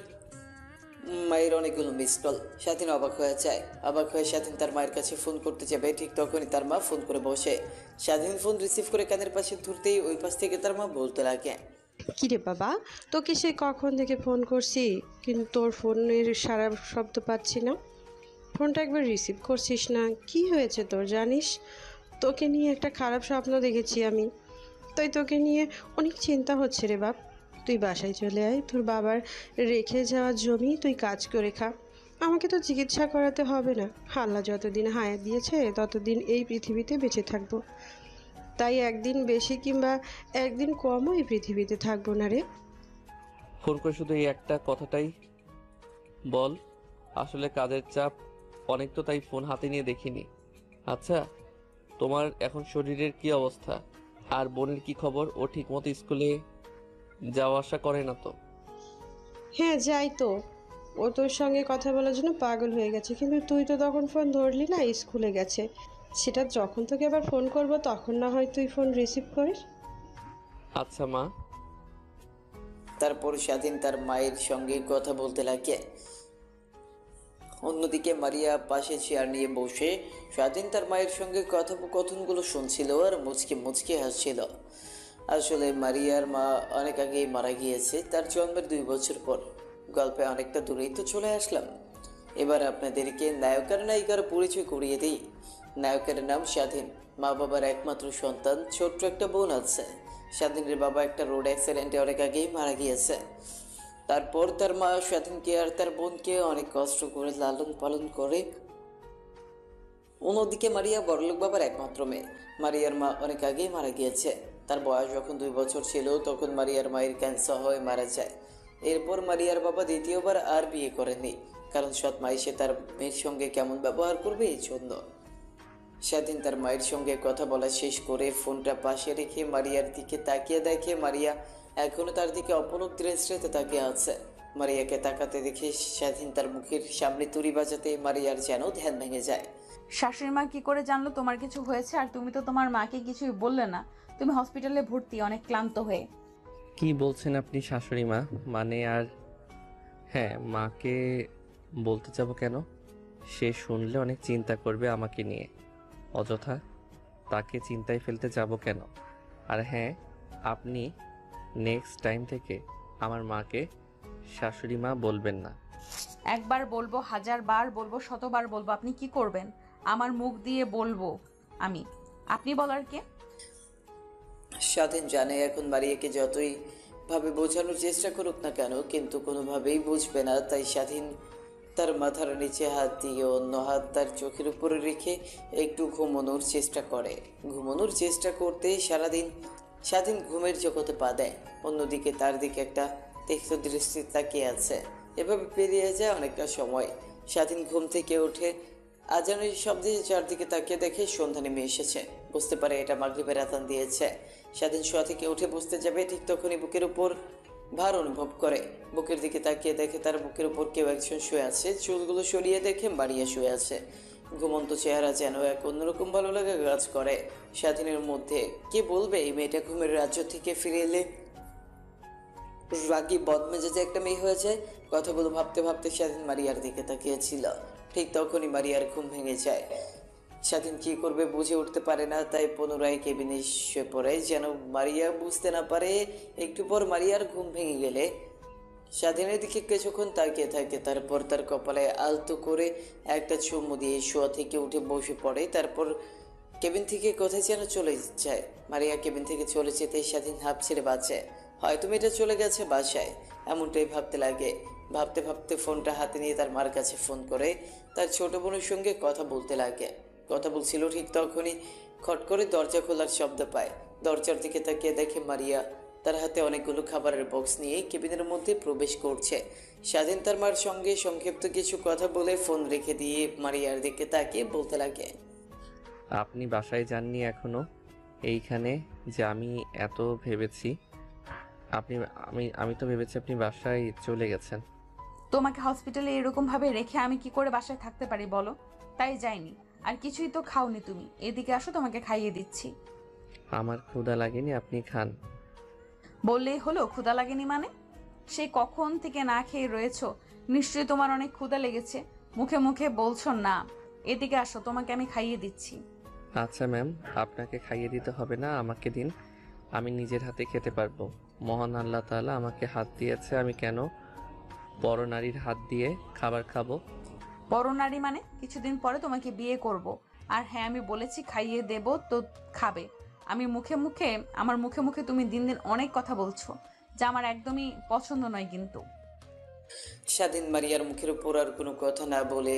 মায়ের অনেকগুলো মিস কল। স্বাধীন অবাক হয়ে যায়। অবাক হয়ে স্বাধীন তার মায়ের কাছে ফোন করতে যাবে, ঠিক তখনই তার মা ফোন করে বসে। স্বাধীন ফোন রিসিভ করে কানের পাশে ধরতেই ওই পাশ থেকে তার মা বলতে লাগে, কিরে বাবা, তোকে সে কখন থেকে ফোন করছি কিন্তু তোর ফোনের সারা শব্দ পাচ্ছি না। ফোনটা একবার রিসিভ করছিস না, কি হয়েছে তোর জানিস? তোকে নিয়ে একটা খারাপ স্বপ্ন দেখেছি আমি, তাই তোকে নিয়ে অনেক চিন্তা হচ্ছে রে বাপ। তুই বাসায় চলে আয়, তোর বাবার রেখে যাওয়া জমি তুই কাজ করে খা। আমাকে তো চিকিৎসা করাতে হবে না, আল্লাহ যতদিন হায়াত দিয়েছে ততদিন এই পৃথিবীতে বেঁচে থাকবো। তাই একদিন বেশি কিংবা একদিন কমও এই পৃথিবীতে থাকবো না রে। ফোন করে শুধু এই একটা কথাটাই বল, আসলে কাজের চাপ অনেক তো, তাই ফোন হাতে নিয়ে দেখিনি। আচ্ছা, তোমার এখন শরীরের কি অবস্থা? আর বোনের কি খবর? ও ঠিকমতো স্কুলে যাওয়া আসা করে না তো? হ্যাঁ যাই তো, ও তোর সঙ্গে কথা বলার জন্য পাগল হয়ে গেছে, কিন্তু তুই তো তখন ফোন ধরলি না, স্কুলে গেছে। সেটা যখন তোকে আবার ফোন করব তখন না হয় তুই ফোন রিসিভ করিস। আচ্ছা মা। তারপর স্বাধীন তার মায়ের সঙ্গে কথা বলতে লাগে। অন্যদিকে মারিয়া পাশে চেয়ার নিয়ে বসে স্বাধীন তার মায়ের সঙ্গে কথোপকথনগুলো শুনছিল আর মুচকি মুচকি হাসছিল। আসলে মারিয়ার মা অনেক আগেই মারা গিয়েছে, তার জন্মের 2 বছর পর। গল্পে অনেকটা দূরেই তো চলে আসলাম। এবার আপনাদেরকে নায়ক আর নায়িকার পরিচয় করিয়ে দিই। নায়কের নাম স্বাধীন, মা বাবার একমাত্র সন্তান, ছোট্ট একটা বোন আছে। স্বাধীনের বাবা একটা রোড অ্যাক্সিডেন্টে অনেক আগেই মারা গিয়েছে। তারপর তার মা স্বাধীনকে আর তার বোনকে অনেক কষ্ট করে লালন পালন করে। অন্যদিকে মারিয়া বড়লোক বাবার একমাত্র মেয়ে। মারিয়ার মা অনেক আগেই মারা গিয়েছে। তার বয়স যখন 2 বছর ছিল তখন মারিয়ার মায়ের ক্যান্সার হয়ে মারা যায়। এরপর মারিয়ার বাবা দ্বিতীয়বার আর বিয়ে করেনি, কারণ সৎ মা এসে তার মেয়ের সঙ্গে কেমন ব্যবহার করবে এই জন্য। স্বাধীন তার মায়ের সঙ্গে কথা বলা শেষ করে ফোনটা পাশে রেখে মারিয়ার দিকে তাকিয়ে দেখে মারিয়া এখনো তার দিকে অপলক দৃষ্টিতে তাকিয়ে আছে। মারিয়াকে তাকাতে দেখে স্বাধীন তার মুখের সামনে তুড়ি বাজাতে মারিয়ার যেন ধ্যান ভেঙে যায়। শাশুড়ি মা কি করে জানলো তোমার কিছু হয়েছে? আর তুমি তো তোমার মাকে কিছুই বললে না। তুমি হসপিটালে ভর্তি, অনেক ক্লান্ত হয়ে। কি বলছেন আপনি শাশুড়ি মা? মানে আর হ্যাঁ, মাকে বলতে যাব কেন? সে শুনলে অনেক চিন্তা করবে আমাকে নিয়ে। অযথা তাকে চিন্তায় ফেলতে যাব কেন? আর হ্যাঁ, আপনি নেক্সট টাইম থেকে আমার মাকে শাশুড়ি মা বলবেন না। একবার বলবো, 1000বার বলবো, 100বার বলবো, আপনি কি করবেন? আমার মুখ দিয়ে বলবো আমি, আপনি বলার কে? স্বাধীন জানে এখন মারিয়াকে যতই ভাবে বোঝানোর চেষ্টা করুক না কেন, কিন্তু কোনোভাবেই বুঝবে না। তাই স্বাধীন তার মাথার নিচে হাত দিয়ে অন্য হাত তার চোখের উপরে রেখে একটু ঘুমানোর চেষ্টা করে। ঘুমানোর চেষ্টা করতেই সারাদিন স্বাধীন ঘুমের জগতে পা দেয়। অন্যদিকে তার দিকে একটা তীক্ষ্ণ দৃষ্টি তাকিয়ে আছে। এভাবে পেরিয়ে যায় অনেকটা সময়। স্বাধীন ঘুম থেকে উঠে আজানের শব্দে চারদিকে তাকিয়ে দেখে সন্ধ্যা নেমে এসেছে। বুঝতে পারে এটা মাগরিবের আযান দিয়েছে। স্বাধীন শোয়া থেকে উঠে বসতে যাবে, ঠিক তখনই বুকের উপর ভার অনুভব করে। বুকের দিকে তাকিয়ে দেখে তার বুকের উপর কেউ একজন শুয়ে আছে। চুলগুলো সরিয়ে দেখে মারিয়া শুয়ে আছে। ঘুমন্ত চেহারা যেন এক অন্যরকম ভালো লাগা কাজ করে স্বাধীনের মধ্যে। কে বলবে এই মেয়েটা ঘুমের রাজ্য থেকে ফিরে এলে রাগী বদমেজাজে একটা মেয়ে হয়ে যায়। কথাগুলো ভাবতে ভাবতে স্বাধীন মারিয়ার দিকে তাকিয়েছিল। ঠিক তখনই মারিয়ার ঘুম ভেঙে যায়। স্বাধীন কি করবে বুঝে উঠতে পারে না, তাই পুনরায় কেবিনে শুয়ে পড়ে যেন মারিয়া বুঝতে না পারে। একটু পর মারিয়ার ঘুম ভেঙে গেলে স্বাধীনের দিকে কিছুক্ষণ তাকিয়ে থাকে। তারপর তার কপালে আলতো করে একটা চুমু দিয়ে শোয়া থেকে উঠে বসে পড়ে। তারপর কেবিন থেকে কোথায় যেন চলে যায়। মারিয়া কেবিন থেকে চলে যেতে স্বাধীন হাঁপ ছেড়ে বাঁচে। হয়তো মেয়েটা চলে গেছে বাসায়, এমনটাই ভাবতে লাগে। ভাবতে ভাবতে ফোনটা হাতে নিয়ে তার মার কাছে ফোন করে তার ছোট বোনের সঙ্গে কথা বলতে লাগে। কথা বলছিল, ঠিক তখনই খট করে দরজা খোলার শব্দ পায়। দরজার দিকে তাকিয়ে দেখে মারিয়া তার হাতে অনেকগুলো খাবারের বক্স নিয়ে কেবিনের মধ্যে প্রবেশ করছে। স্বাধীন তার মার সঙ্গে সংক্ষিপ্ত কিছু কথা বলে ফোন রেখে দিয়ে মারিয়ার দিকে তাকিয়ে বলতে লাগে, আপনি বাসায় যাননি এখনো? এইখানে যে আমি এত ভেবেছি, আপনি আমি তো ভেবেছি আপনি বাসায় চলে গেছেন। তোমাকে হসপিটালে এরকম ভাবে রেখে আমি কি করে বাসায় থাকতে পারি বলো? তাই যাইনি। আর কিছুই তো খাওনি তুমি, এদিকে আসো, তোমাকে খাইয়ে দিচ্ছি। আমার ক্ষুধা লাগেনি, আপনি খান। বললেই হলো ক্ষুধা লাগেনি মানে? সেই কখন থেকে না খেয়ে রয়েছো, নিশ্চয়ই তোমার অনেক ক্ষুধা লেগেছে। মুখে মুখে বলছো না। এদিকে আসো, তোমাকে আমি খাইয়ে দিচ্ছি। আচ্ছা ম্যাম, আপনাকে খাইয়ে দিতে হবে না, আমাকে দিন, আমি নিজের হাতে খেতে পারবো। মহান আল্লাহ তাআলা আমাকে হাত দিয়েছে, আমি কেন বড় নারীর হাত দিয়ে খাবার খাবো? বড় নারী মানে? কিছুদিন পরে তোমাকে বিয়ে করব। আর হ্যাঁ, আমি বলেছি খাইয়ে দেব তো খাবে। আমার মুখে মুখে তুমি দিন দিন অনেক কথা বলছো, যা আমার একদমই পছন্দ নয় কিন্তু। স্বাধীন মারিয়ার মুখের উপর আর কোনো কথা না বলে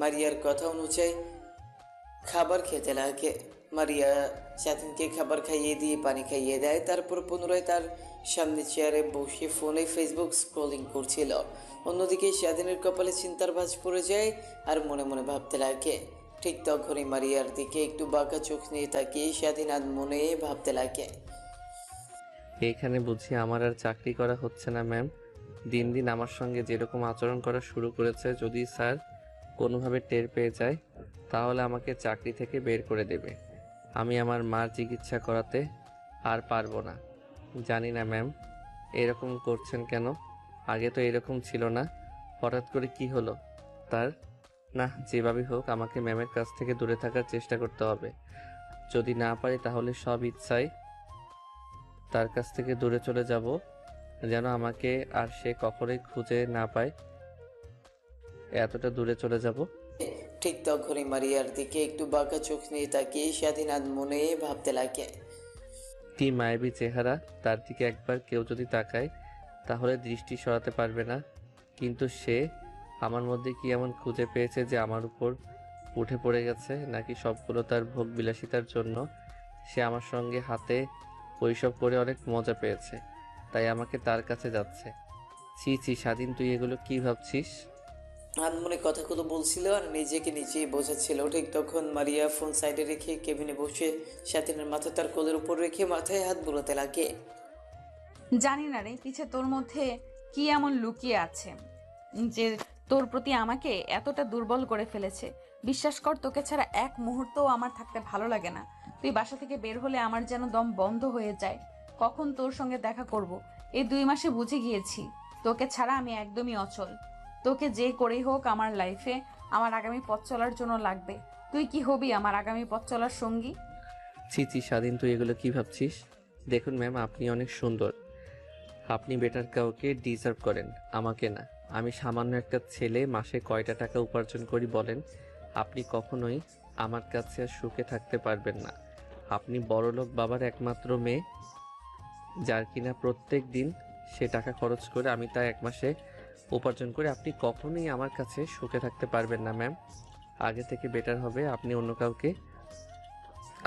মারিয়ার কথা অনুযায়ী খাবার খেতে লাগে। মারিয়া স্বাধীনকে খাবার খাইয়ে দিয়ে পানি খাইয়ে দেয়। তারপর পুনরায় তার সামনে চেয়ারে বসে ফোনে ফেসবুক স্ক্রলিং করছিল। অন্যদিকে স্বাধীনের কপালে চিন্তার ভাঁজ পড়ে যায় আর মনে মনে ভাবতে লাগে। ঠিক তখনই মারিয়ার দিকে একটু বাঁকা চোখ নিয়ে তাকিয়ে স্বাধীন আর মনে ভাবতে লাগে। এখানে বুঝি আমার আর চাকরি করা হচ্ছে না ম্যাম। দিন দিন আমার সঙ্গে যেরকম আচরণ করা শুরু করেছে, যদি স্যার কোনোভাবে টের পেয়ে যায় তাহলে আমাকে চাকরি থেকে বের করে দেবে। আমি আমার মার চিকিৎসা করাতে আর পারবো না। জানি না ম্যাম এরকম করছেন কেন, আগে তো এরকম ছিল না, হঠাৎ করে কি হলো তার? না, যেভাবেই হোক আমাকে ম্যামের কাছ থেকে দূরে থাকার চেষ্টা করতে হবে। যদি না পারি তাহলে সব ইচ্ছায় তার কাছ থেকে দূরে চলে যাব, যেন আমাকে আর সে কখনোই খুঁজে না পায়। এতটা দূরে চলে যাব। ঠিক তখনই মারিয়ার দিকে একটু বাঁকা চোখ নিয়ে তাকিয়ে স্বাধীন আর মনে ভাবতে লাগে। কি মায়াবী চেহারা, তার দিকে একবার কেউ যদি তাকায় তাহলে দৃষ্টি সরাতে পারবে না। কিন্তু সে আমার মধ্যে কি এমন খুঁজে পেয়েছে যে আমার উপর উঠে পড়ে গেছে? নাকি সবগুলো তার ভোগ বিলাসিতার জন্য সে আমার সঙ্গে হাতে ওইসব করে অনেক মজা পেয়েছে, তাই আমাকে তার কাছে যাচ্ছে? ছি ছি স্বাধীন, তুই এগুলো কি ভাবছিস? আনমনে কথাগুলো বলছিল আর নিজেকে নিজেই বোঝাচ্ছিল। ঠিক তখন মারিয়া ফোন সাইডে রেখে কেবিনে বসে স্বাধীনের মাথা তার কোলের উপর রেখে মাথায় হাত বুলাতে লাগে। জানি না রে, পিছে তোর মধ্যে কি এমন লুকিয়ে আছে যে তোর প্রতি আমাকে এতটা দুর্বল করে ফেলেছে। বিশ্বাস কর, তোকে ছাড়া এক মুহূর্তও আমার থাকতে ভালো লাগে না। তুই বাসা থেকে বের হলে আমার যেন দম বন্ধ হয়ে যায়। কখন তোর সঙ্গে দেখা করব, এই 2 মাসে বুঝে গিয়েছি তোকে ছাড়া আমি একদমই অচল। তোকে যে করেই হোক আমার লাইফে আমার আগামী পথ চলার জন্য লাগবে। তুই কি হবি আমার আগামী পথ চলার সঙ্গী? ছি ছি স্বাধীন, তুই এগুলো কি ভাবছিস? দেখুন ম্যাম, আপনি অনেক সুন্দর, আপনি বেটার কাউকে ডিজার্ভ করেন, আমাকে না। আমি সামান্য একটা ছেলে, মাসে কয়টা টাকা উপার্জন করি বলেন? আপনি কখনোই আমার কাছে আর সুখে থাকতে পারবেন না। আপনি বড়লোক বাবার একমাত্র মেয়ে, যার কিনা প্রত্যেক দিন সে টাকা খরচ করে আমি তা 1 মাসে উপার্জন করে। আপনি কখনোই আমার কাছে সুখে থাকতে পারবেন না ম্যাম। আগে থেকে বেটার হবে আপনি অন্য কাউকে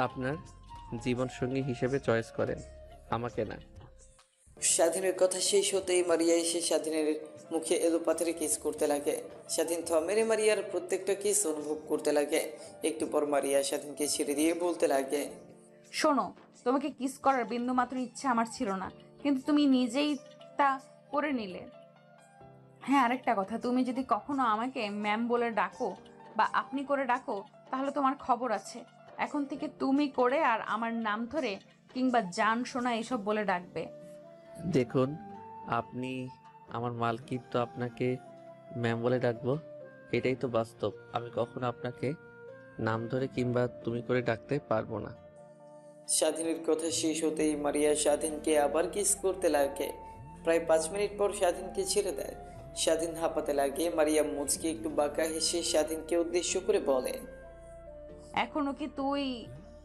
আপনার জীবনসঙ্গী হিসেবে চয়েস করেন, আমাকে না। স্বাধীনের কথা শেষ হতেই মারিয়া এসে স্বাধীনের মুখে এলো পাথরে কিস করতে লাগে। স্বাধীন থমেরে মারিয়ার প্রত্যেকটা কিস অনুভব করতে লাগে। একটু পর মারিয়া স্বাধীনকে ছেড়ে দিয়ে বলতে লাগে, শোনো, তোমাকে কিস করার বিন্দুমাত্র ইচ্ছা আমার ছিল না, কিন্তু তুমি নিজেই তা করে নিলে। হ্যাঁ, আরেকটা কথা, তুমি যদি কখনো আমাকে ম্যাম বলে ডাকো বা আপনি করে ডাকো তাহলে তোমার খবর আছে। এখন থেকে তুমি করে আর আমার নাম ধরে কিংবা জান সোনা এসব বলে ডাকবে। দেখুন, আপনি আমার মালকিন, তো আপনাকে ম্যাম বলে ডাকবো, এটাই তো বাস্তব। আমি কখনো আপনাকে নাম ধরে কিংবা তুমি করে ডাকতে পারবো না। স্বাধীনের কথা শেষ হতেই মারিয়া স্বাধীনকে আবার কিস করতে লাগে। প্রায় 5 মিনিট পর স্বাধীনকে ছেড়ে দেয়। স্বাধীন হাঁপাতে লাগে। মারিয়া মুচকে একটু বাঁকা হেসে স্বাধীনকে উদ্দেশ্য করে বলে, এখনো কি তুই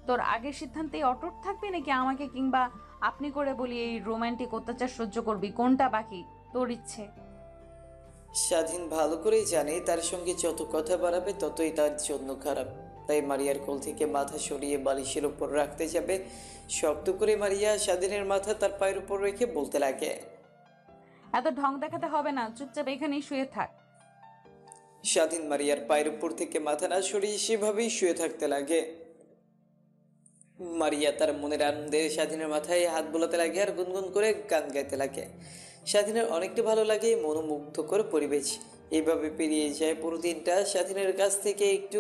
তোর আগের সিদ্ধান্তেই অটুট থাকবি, নাকি আমাকে কিংবা আপনি করে বলি এই রোমান্টিক অত্যাচার সহ্য করবি? কোনটা বাকি তোর ইচ্ছে? স্বাধীন ভালো করেই জানে তার সঙ্গে যত কথা বাড়াবে ততই তার জন্য খারাপ। তাই মারিয়ার কোল থেকে মাথা সরিয়ে বালিশের উপর রাখতে যাবে। শক্ত করে মারিয়া স্বাধীনের মাথা তার পায়ের উপর রেখে বলতে লাগে, এত ঢং দেখাতে হবে না, চুপচাপ এখানেই শুয়ে থাক। স্বাধীন মারিয়ার পায়ের উপর থেকে মাথা না সরিয়ে সেভাবেই শুয়ে থাকতে লাগে। মারিয়া তার মনের আনন্দে স্বাধীনের মাথায় হাত বোলাতে লাগে আর গুনগুন করে গান গাইতে লাগে। স্বাধীনের অনেকটা ভালো লাগে, মনোমুগ্ধকর পরিবেশ। এইভাবে পেরিয়ে যায় পুরো দিনটা। স্বাধীনের কাছ থেকে একটু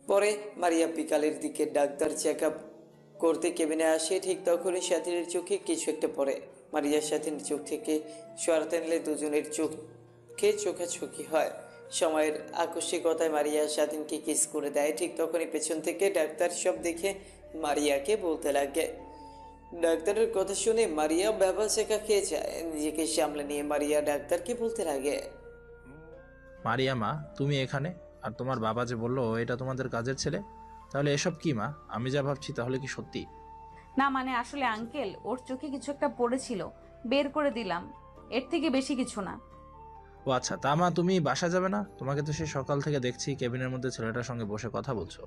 পরে মারিয়া বিকালের দিকে ডাক্তার চেক আপ করতে কেবিনে আসে। ঠিক তখনই স্বাধীনের চোখে কিছু একটা পড়ে। মারিয়া স্বাধীনের চোখ থেকে সরাতে নিলে দুজনের চোখে চোখাচোখি হয়। সময়ের আকস্মিকতায় মারিয়া স্বাধীনকে কিস করে দেয়। ঠিক তখনই পেছন থেকে ডাক্তার সব দেখে মারিয়াকে বলতে লাগে। ডাক্তারের কথা শুনে মারিয়া ব্যবহার শেখা খেয়ে যায়। নিজেকে সামলে নিয়ে মারিয়া ডাক্তারকে বলতে লাগে, মারিয়া মা, তুমি এখানে? আর তোমার বাবা যে বললো এটা তোমাদের কাজের ছেলে, তাহলে এসব কি মা? আমি যা ভাবছি তাহলে কি সত্যি? না মানে আসলে আঙ্কেল, ওর চোখে কিছু একটা পড়েছিল, বের করে দিলাম, এর থেকে বেশি কিছু না। ও আচ্ছা, তা মা তুমি বাসা যাবে না? তোমাকে তো সে সকাল থেকে দেখছি কেবিনের মধ্যে ছেলেটার সঙ্গে বসে কথা বলছো।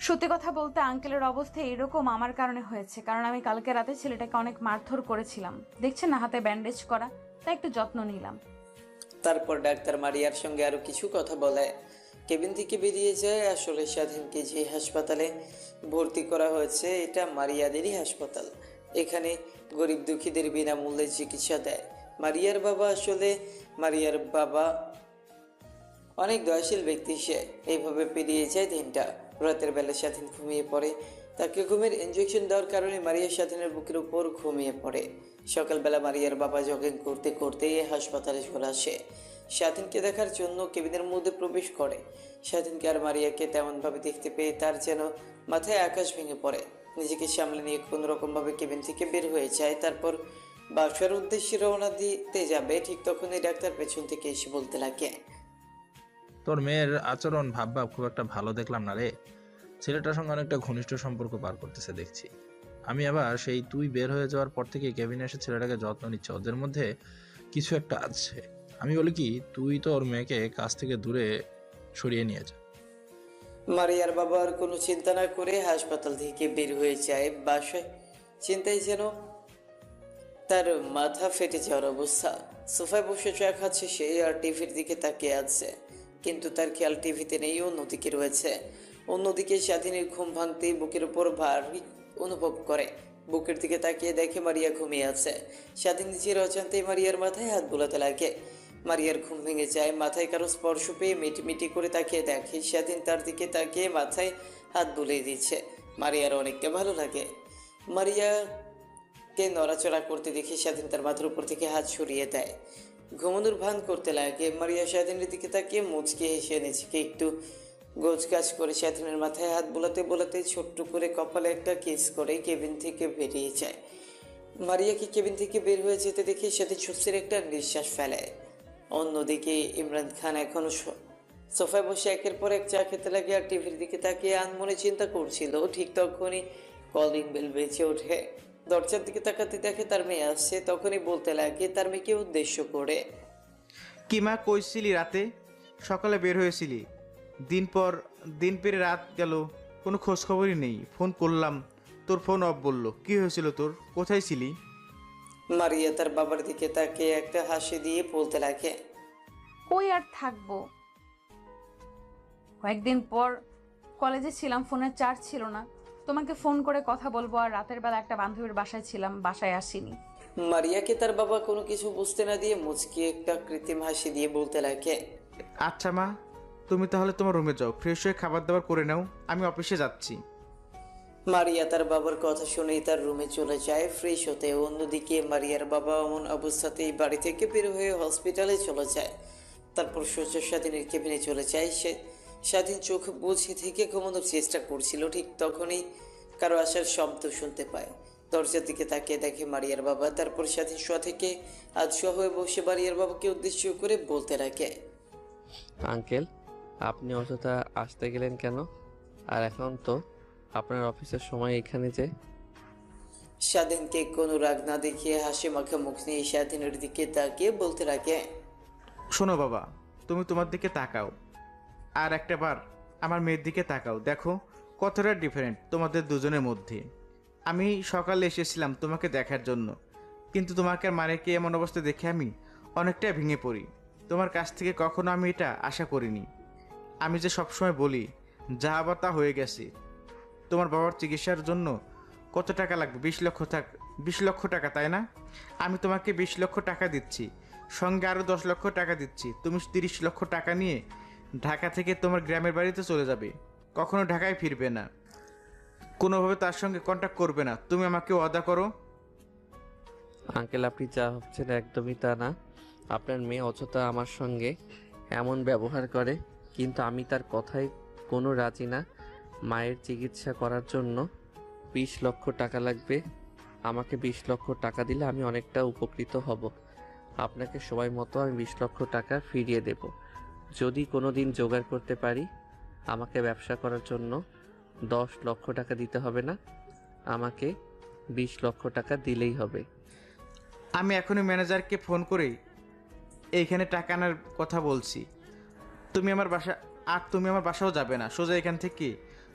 সত্যি কথা বলতে আঙ্কেলের অবস্থা এরকম আমার কারণে হয়েছে, কারণ আমি কালকে রাতে ছেলেটাকে অনেক মারধর করেছিলাম। দেখছেন না হাতে ব্যান্ডেজ করা, তাই একটু যত্ন নিলাম। তারপর ডাক্তার মারিয়ার সঙ্গে আরো কিছু কথা বলে কেবিন থেকে বেরিয়ে যায়। আসলে স্বাধীনকে যে হাসপাতালে ভর্তি করা হয়েছে এটা মারিয়াদেরই হাসপাতাল। এখানে গরিব দুঃখীদের বিনামূল্যে চিকিৎসা দেয় মারিয়ার বাবা অনেক দয়াশীল ব্যক্তি। সে এইভাবে পেরিয়ে যায় দিনটা। রাতের বেলা স্বাধীন ঘুমিয়ে পড়ে। তাকে ঘুমের ইনজেকশন দেওয়ার কারণে মারিয়া স্বাধীনের বুকের উপর ঘুমিয়ে পড়ে। সকালবেলা মারিয়ার বাবা জগিং করতে করতে হাসপাতালে চলে আসে। স্বাধীনকে দেখার জন্য কেবিনের মধ্যে প্রবেশ করে। স্বাধীনকে আর মারিয়াকে তেমনভাবে দেখতে পেয়ে তার যেন মাথায় আকাশ ভেঙে পড়ে। নিজেকে সামলে নিয়ে কোনো রকমভাবে কেবিন থেকে বের হয়ে যায়। তারপর বাসার উদ্দেশ্যে রওনা দিতে যাবে, ঠিক তখনই ডাক্তার পেছন থেকে এসে বলতে লাগে, তোর মেয়ের আচরণ ভাব খুব একটা ভালো দেখলাম না রে। ছেলেটার সঙ্গে অনেকটা ঘনিষ্ঠ সম্পর্ক পার করতেছে দেখছি। আমি আবার সেই তুই বের হয়ে যাওয়ার পর থেকে কেবিনে এসে ছেলেটাকে যত্ন নিচ্ছে, ওদের মধ্যে কিছু একটা আছে। আমি বলি কি, তুই তোর মেয়েকে কাছ থেকে দূরে সরিয়ে নিয়ে যা। মারিয়ার বাবা আর কোনো চিন্তা না করে হাসপাতাল থেকে বের হয়ে যায় বাসায়। চিন্তায় যেন তার মাথা ফেটে যাওয়ার অবস্থা। সোফায় বসে চা খাচ্ছে সে, আর টিভির দিকে তাকিয়ে আছে। কিন্তু তার খেয়াল টিভিতে নেই, অন্যদিকে রয়েছে। অন্যদিকে স্বাধীনের ঘুম ভাঙতেই বুকের উপর ভারী অনুভব করে। বুকের দিকে তাকিয়ে দেখে মারিয়া ঘুমিয়ে আছে। স্বাধীন নিজের অজান্তেই মারিয়ার মাথায় হাত বোলাতে লাগে। মারিয়ার ঘুম ভেঙে যায়। মাথায় কারো স্পর্শ পেয়ে মিটিমিটি করে তাকিয়ে দেখে স্বাধীন তার দিকে তাকিয়ে মাথায় হাত বুলিয়ে দিচ্ছে। মারিয়ার অনেকটা ভালো লাগে। মারিয়াকে নড়াচড়া করতে দেখে স্বাধীন তার মাথার উপর থেকে হাত সরিয়ে দেয়। ঘুমানোর ভান করতে লাগে। মারিয়া স্বাধীনের দিকে তাকিয়ে মুচকে হেসে নিজেকে একটু গোছগাছ করে স্বাধীনের মাথায় হাত বোলাতে বোলাতে ছোট্ট করে কপালে একটা কিস করে কেবিন থেকে বেরিয়ে যায়। মারিয়াকে কেবিন থেকে বের হয়ে যেতে দেখে স্বাধীন স্বস্তির একটা নিঃশ্বাস ফেলে। অন্যদিকে ইমরান খান এখনো সোফায় বসে একের পর এক চা খেতে লাগে আর টিভির দিকে তাকিয়ে আনমনে চিন্তা করছিল। ঠিক তখনই কলিং বেল বেজে ওঠে। দরজার দিকে তাকাতে দেখে তার মেয়ে আসছে। তখনই বলতে লাগে তার মেয়েকে উদ্দেশ্য করে, কি মা, কইছিলি রাতে সকালে বের হয়েছিলি, দিন পেরে রাত গেল, কোনো খোঁজ খবরই নেই। ফোন করলাম, তোর ফোন অফ বললো। কি হয়েছিল তোর, কোথায় ছিলি? মারিয়া তার বাবার দিকে তাকিয়ে একটা হাসি দিয়ে বলতে লাগে, কই আর থাকবো, কয়েকদিন পর কলেজে ছিলাম, ফোনের চার্জ ছিল না, তোমাকে ফোন করে কথা বলবো, আর রাতের বেলা একটা বান্ধবীর বাসায় ছিলাম, বাসায় আসিনি। মারিয়াকে তার বাবা কোনো কিছু বুঝতে না দিয়ে মুচকি একটা কৃত্রিম হাসি দিয়ে বলতে লাগে, আচ্ছা মা, তুমি তাহলে তোমার রুমে যাও, ফ্রেশ হয়ে খাবার দাবার করে নাও, আমি অফিসে যাচ্ছি। মারিয়া তার বাবার কথা শুনেই তার রুমে চলে যায় ফ্রেশ হতে। অন্যদিকে মারিয়ার বাবা এমন অবস্থাতেই বাড়ি থেকে বের হয়ে হসপিটালে চলে যায়। তারপর সোজা স্বাধীনের কেবিনে চলে যায়। স্বাধীন চোখ বুঝে থেকে ঘুমানোর চেষ্টা করছিল। ঠিক তখনই কারো আসার শব্দ শুনতে পায়। দরজার দিকে তাকিয়ে দেখে মারিয়ার বাবা। তারপর স্বাধীন শোয়া থেকে আধশোয়া হয়ে বসে মারিয়ার বাবাকে উদ্দেশ্য করে বলতে লাগে, আঙ্কেল, আপনি অযথা আসতে গেলেন কেন? আর এখন তো আপনার অফিসের সময় এখানে যে। স্বাধীনকে কোনো রাগ না দেখিয়ে হাসি মাখা মুখ নিয়ে স্বাধীনের দিকে তাকিয়ে বলতে লাগে, শোনো বাবা, তুমি তোমার দিকে তাকাও, আর একটা বার আমার মেয়ের দিকে তাকাও, দেখো কতটা ডিফারেন্ট তোমাদের দুজনের মধ্যে। আমি সকালে এসেছিলাম তোমাকে দেখার জন্য, কিন্তু তোমাকে আর মারেকে এমন অবস্থা দেখে আমি অনেকটাই ভেঙে পড়ি। তোমার কাছ থেকে কখনো আমি এটা আশা করিনি। আমি যে সবসময় বলি যা আবার তা হয়ে গেছে। তোমার বাবার চিকিৎসার জন্য কত টাকা লাগবে? 20 লক্ষ টাকা, তাই না? আমি তোমাকে 20 লক্ষ টাকা দিচ্ছি, সঙ্গে আরও 10 লক্ষ টাকা দিচ্ছি। তুমি 30 লক্ষ টাকা নিয়ে ঢাকা থেকে তোমার গ্রামের বাড়িতে চলে যাবে, কখনো ঢাকায় ফিরবে না, কোনোভাবে তার সঙ্গে কন্ট্যাক্ট করবে না। তুমি আমাকে ওয়াদা করো। আঙ্কেল, আপনি যা ভাবছেন একদমই তা না। আপনার মেয়ে অযথা আমার সঙ্গে এমন ব্যবহার করে, কিন্তু আমি তার কথায় কোনো রাজি না। মায়ের চিকিৎসা করার জন্য 20 লক্ষ টাকা লাগবে। আমাকে 20 লক্ষ টাকা দিলে আমি অনেকটা উপকৃত হব। আপনাকে সময় মতো আমি 20 লক্ষ টাকা ফিরিয়ে দেব। যদি কোনো দিন জোগাড় করতে পারি, আমাকে ব্যবসা করার জন্য 10 লক্ষ টাকা দিতে হবে না, আমাকে 20 লক্ষ টাকা দিলেই হবে। আমি এখনই ম্যানেজারকে ফোন করে এইখানে টাকা আনার কথা বলছি। তুমি আমার বাসাও যাবে না, সোজা এখান থেকে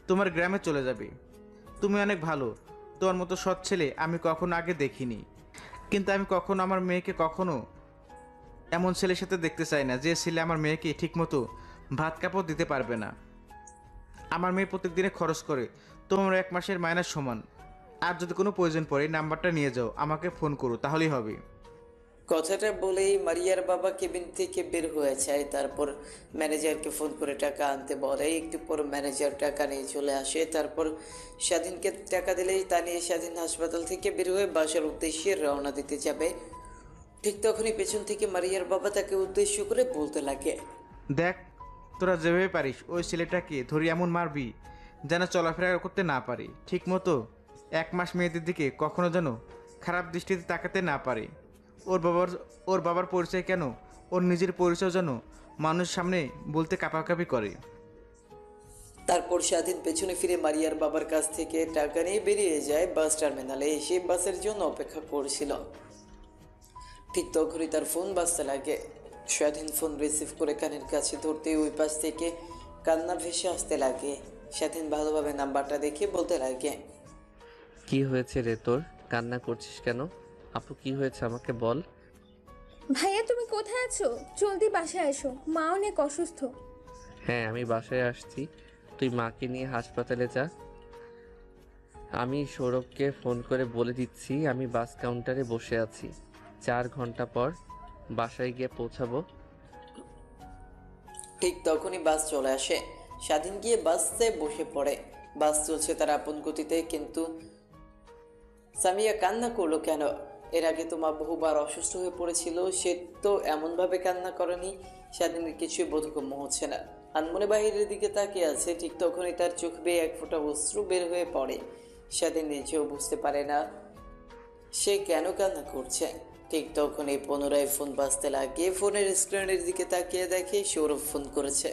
তোমার গ্রামে চলে যাবে। তুমি অনেক ভালো, তোমার মতো সৎ ছেলে আমি কখনো আগে দেখিনি। কিন্তু আমি কখনো আমার মেয়েকে কখনো এমন ছেলের সাথে দেখতে চাই না যে ছেলে আমার মেয়েকে ঠিকমতো ভাত কাপড় দিতে পারবে না। আমার মেয়ে প্রত্যেক দিনে খরচ করে তোমার 1 মাসের মাইনাস সমান। আর যদি কোনো প্রয়োজন পড়ে নাম্বারটা নিয়ে যাও, আমাকে ফোন করো, তাহলেই হবে। কথাটা বলেই মারিয়ার বাবা কেবিন থেকে বের হয়ে যায়। তারপর ম্যানেজারকে ফোন করে টাকা আনতে বলে। একটু পর ম্যানেজার টাকা নিয়ে চলে আসে। তারপর স্বাধীনকে টাকা দিলেই তা নিয়ে স্বাধীন হাসপাতাল থেকে বের হয়ে বাসার উদ্দেশ্যে রওনা দিতে যাবে। ঠিক তখনই পেছন থেকে মারিয়ার বাবা তাকে উদ্দেশ্য করে বলতে লাগে, দেখ, তোরা যেভাবে পারিস ওই ছেলেটাকে ধরি এমন মারবি যেন চলাফেরা করতে না পারে, ঠিক মতো 1 মাস মেয়েদের দিকে কখনো যেন খারাপ দৃষ্টিতে তাকাতে না পারে। ওর বাবার পরিচয় কেন, ওর নিজের পরিচয় যেন মানুষের সামনে বলতে কাঁপাকাঁপি করে। তারপর স্বাধীন পেছনে ফিরে মারিয়ার বাবার কাছ থেকে টাকা নিয়ে বেরিয়ে যায়। বাস টার্মিনালে এসে বাসের জন্য অপেক্ষা করছিল। ঠিক তখনই তার ফোন বাজতে লাগে। স্বাধীন ফোন রিসিভ করে কানের কাছে ধরতেই ওই পাশ থেকে কান্না ভেসে আসতে লাগে। স্বাধীন ভালোভাবে নাম্বারটা দেখে বলতে লাগে, কি হয়েছে রে তোর? কান্না করছিস কেন? আপু কি হয়েছে আমাকে বল। ভাইয়া তুমি কোথায় আছো? জলদি বাসায় এসো, মা অনেক অসুস্থ। হ্যাঁ আমি বাসায় আসছি, তুই মাকে নিয়ে হাসপাতালে যা। আমি সৌরভকে ফোন করে বলে দিচ্ছি আমি বাস কাউন্টারে বসে আছি, 4 ঘন্টা পর বাসায় গিয়ে পৌঁছাবো। ঠিক তখনই বাস চলে আসে। স্বাধীন গিয়ে বাসে বসে পড়ে। বাস চলছে তার আপন গতিতে, কিন্তু সামিয়া কান্না করলো কেন? এর আগে তো মা বহুবার অসুস্থ হয়ে পড়েছিল, সে তো এমনভাবে কান্না করেনি। স্বাধীনের কিছুই বোধগম্য হচ্ছে না। আনমনে বাহিরের দিকে তাকিয়ে আছে। ঠিক তখনই তার চোখ বেয়ে এক ফোঁটা অশ্রু বের হয়ে পড়ে। স্বাধীন নিজেও বুঝতে পারে না সে কেন কান্না করছে। ঠিক তখনই পুনরায় ফোন বাজতে লাগে। ফোনের স্ক্রিনের দিকে তাকিয়ে দেখে সৌরভ ফোন করেছে।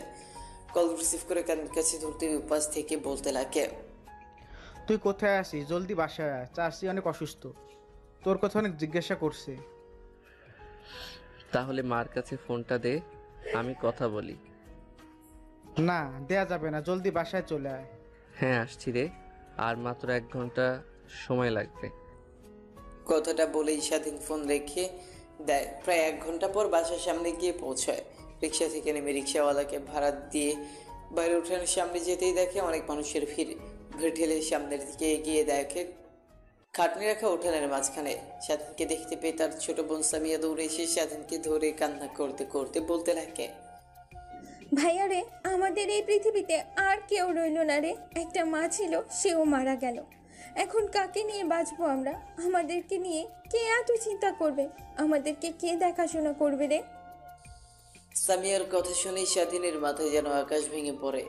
কল রিসিভ করে কানের কাছে ধরতে উপাস থেকে বলতে লাগে, তুই কোথায় আছিস? জলদি বাসায় আয়, চাষি অনেক অসুস্থ, তোর কথা অনেক জিজ্ঞাসা করছে। তাহলে মার কাছে ফোনটা দে, আমি কথা বলি। না, দেয়া যাবে না, জলদি বাসায় চলে আয়। হ্যাঁ আসছি রে, আর মাত্র 1 ঘন্টা সময় লাগবে। কথাটা বলেই স্বাধীন ফোন রেখে দেয়। প্রায় 1 ঘন্টা পর বাসার সামনে গিয়ে পৌঁছায়। রিক্সা থেকে নেমে রিক্সাওয়ালাকে ভাড়া দিয়ে বাইরে উঠানের সামনে যেতেই দেখে অনেক মানুষের ভিড় ঠেলে সামনের দিকে এগিয়ে দেখে খাটনি রাখা উঠানের মাঝখানে স্বাধীনকে দেখতে পেয়ে তার ছোট বোন সামিয়া দৌড়ে এসে স্বাধীনকে ধরে কান্না করতে করতে বলতে লাগে, ভাইয়া রে, আমাদের এই পৃথিবীতে আর কেউ রইল না রে। একটা মা ছিল, সেও মারা গেল। এখন কাকে নিয়ে বাঁচবো আমরা? আমাদেরকে নিয়ে কে এত চিন্তা করবে? আমাদেরকে কে দেখাশোনা করবে রে? সামিয়ার কথা শুনে স্বাধীনের মাথায় যেন আকাশ ভেঙে পড়ে।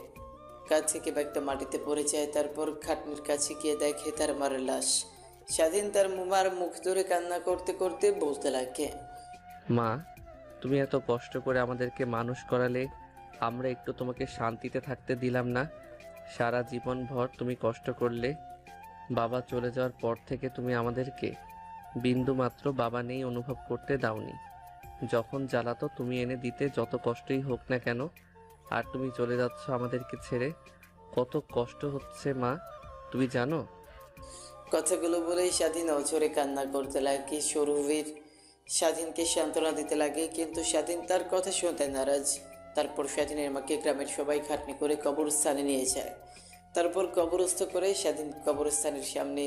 কাছ থেকে ব্যাগটা মাটিতে পড়ে যায়। তারপর খাটনির কাছে গিয়ে দেখে তার মারের লাশ। স্বাধীন তার মার মুখ ধরে কান্না করতে করতে বলতে লাগে, মা, তুমি এত কষ্ট করে আমাদেরকে মানুষ করালে, আমরা একটু তোমাকে শান্তিতে থাকতে দিলাম না। সারা জীবন ভর তুমি কষ্ট করলে। বাবা চলে যাওয়ার পর থেকে তুমি আমাদেরকে বিন্দু মাত্র বাবা নেই অনুভব করতে দাওনি। যখন জ্বালাতো তুমি এনে দিতে, যত কষ্টই হোক না কেন। আর তুমি চলে যাচ্ছ আমাদেরকে ছেড়ে, কত কষ্ট হচ্ছে মা, তুমি জানো? কথাগুলো বলেই স্বাধীন অঝরে কান্না করতে লাগে। সৌরভীর স্বাধীনকে সান্ত্বনা দিতে লাগে, কিন্তু স্বাধীন তার কথা শুনতে নারাজ। তারপর স্বাধীনের মাকে গ্রামের সবাই খাটনি করে কবরস্থানে নিয়ে যায়। তারপর কবরস্থ করে স্বাধীন কবরস্থানের সামনে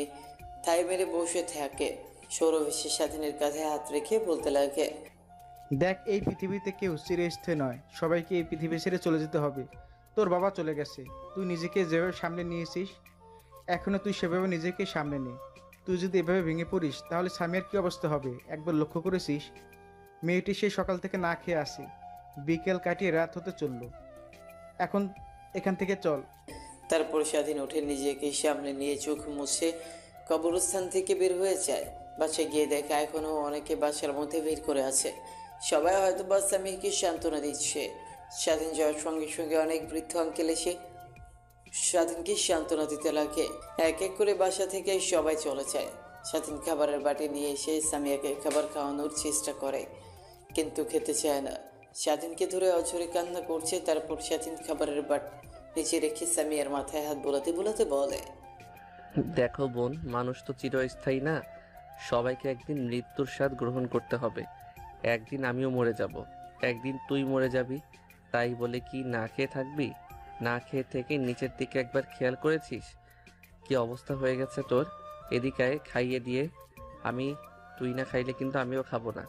ঠাই মেরে বসে থাকে। সৌরভ এসে স্বাধীনের কাঁধে হাত রেখে বলতে লাগে, দেখ, এই পৃথিবীতে কেউ চিরস্থায়ী নয়, সবাইকে এই পৃথিবী ছেড়ে চলে যেতে হবে। তোর বাবা চলে গেছে, তুই নিজেকে যেভাবে সামনে নিয়েছিস এখনো তুই সেভাবে নিজেকে সামনে নে। তুই যদি এভাবে ভেঙে পড়িস তাহলে সামিয়ার কী অবস্থা হবে? একবার লক্ষ্য করেছিস? মেয়েটি সেই সকাল থেকে না খেয়ে আসে, বিকেল কাটিয়ে রাত হতে চললো। এখন এখান থেকে চল। তারপর স্বাধীন উঠে নিজেকে সামনে নিয়ে চোখ মুছে কবরস্থান থেকে বের হয়ে যায়। বাসায় গিয়ে দেখে এখনও অনেকে বাসার মধ্যে ভিড় করে আছে। সবাই হয়তো বা স্বামীকে সান্ত্বনা দিচ্ছে। স্বাধীন যাওয়ার সঙ্গে সঙ্গে অনেক বৃদ্ধ আঙ্কেল এসে স্বাধীনকে সান্ত্বনা দিতে লাগে। এক এক করে বাসা থেকে সবাই চলে যায়। স্বাধীন খাবারের বাটি নিয়ে এসে সামিয়াকে খাবার খাওয়ানোর চেষ্টা করে, কিন্তু খেতে চায় না। স্বাধীনকে ধরে অঝরে কান্না করছে। তারপর স্বাধীন নিচে রেখে সামিয়ার মাথায় হাত বোলাতে বোলাতে বলে, দেখো বোন, মানুষ তো চিরস্থায়ী না। সবাইকে একদিন মৃত্যুর স্বাদ গ্রহণ করতে হবে। একদিন আমিও মরে যাব, একদিন তুই মরে যাবি। তাই বলে কি না খেয়ে থাকবি? না খেয়ে থেকে নিচের দিকে একবার খেয়াল করেছিস কি অবস্থা হয়ে গেছে তোর? এদিকে আয়, খাইয়ে দিয়ে। তুই না খাইলে কিন্তু আমিও খাবো না।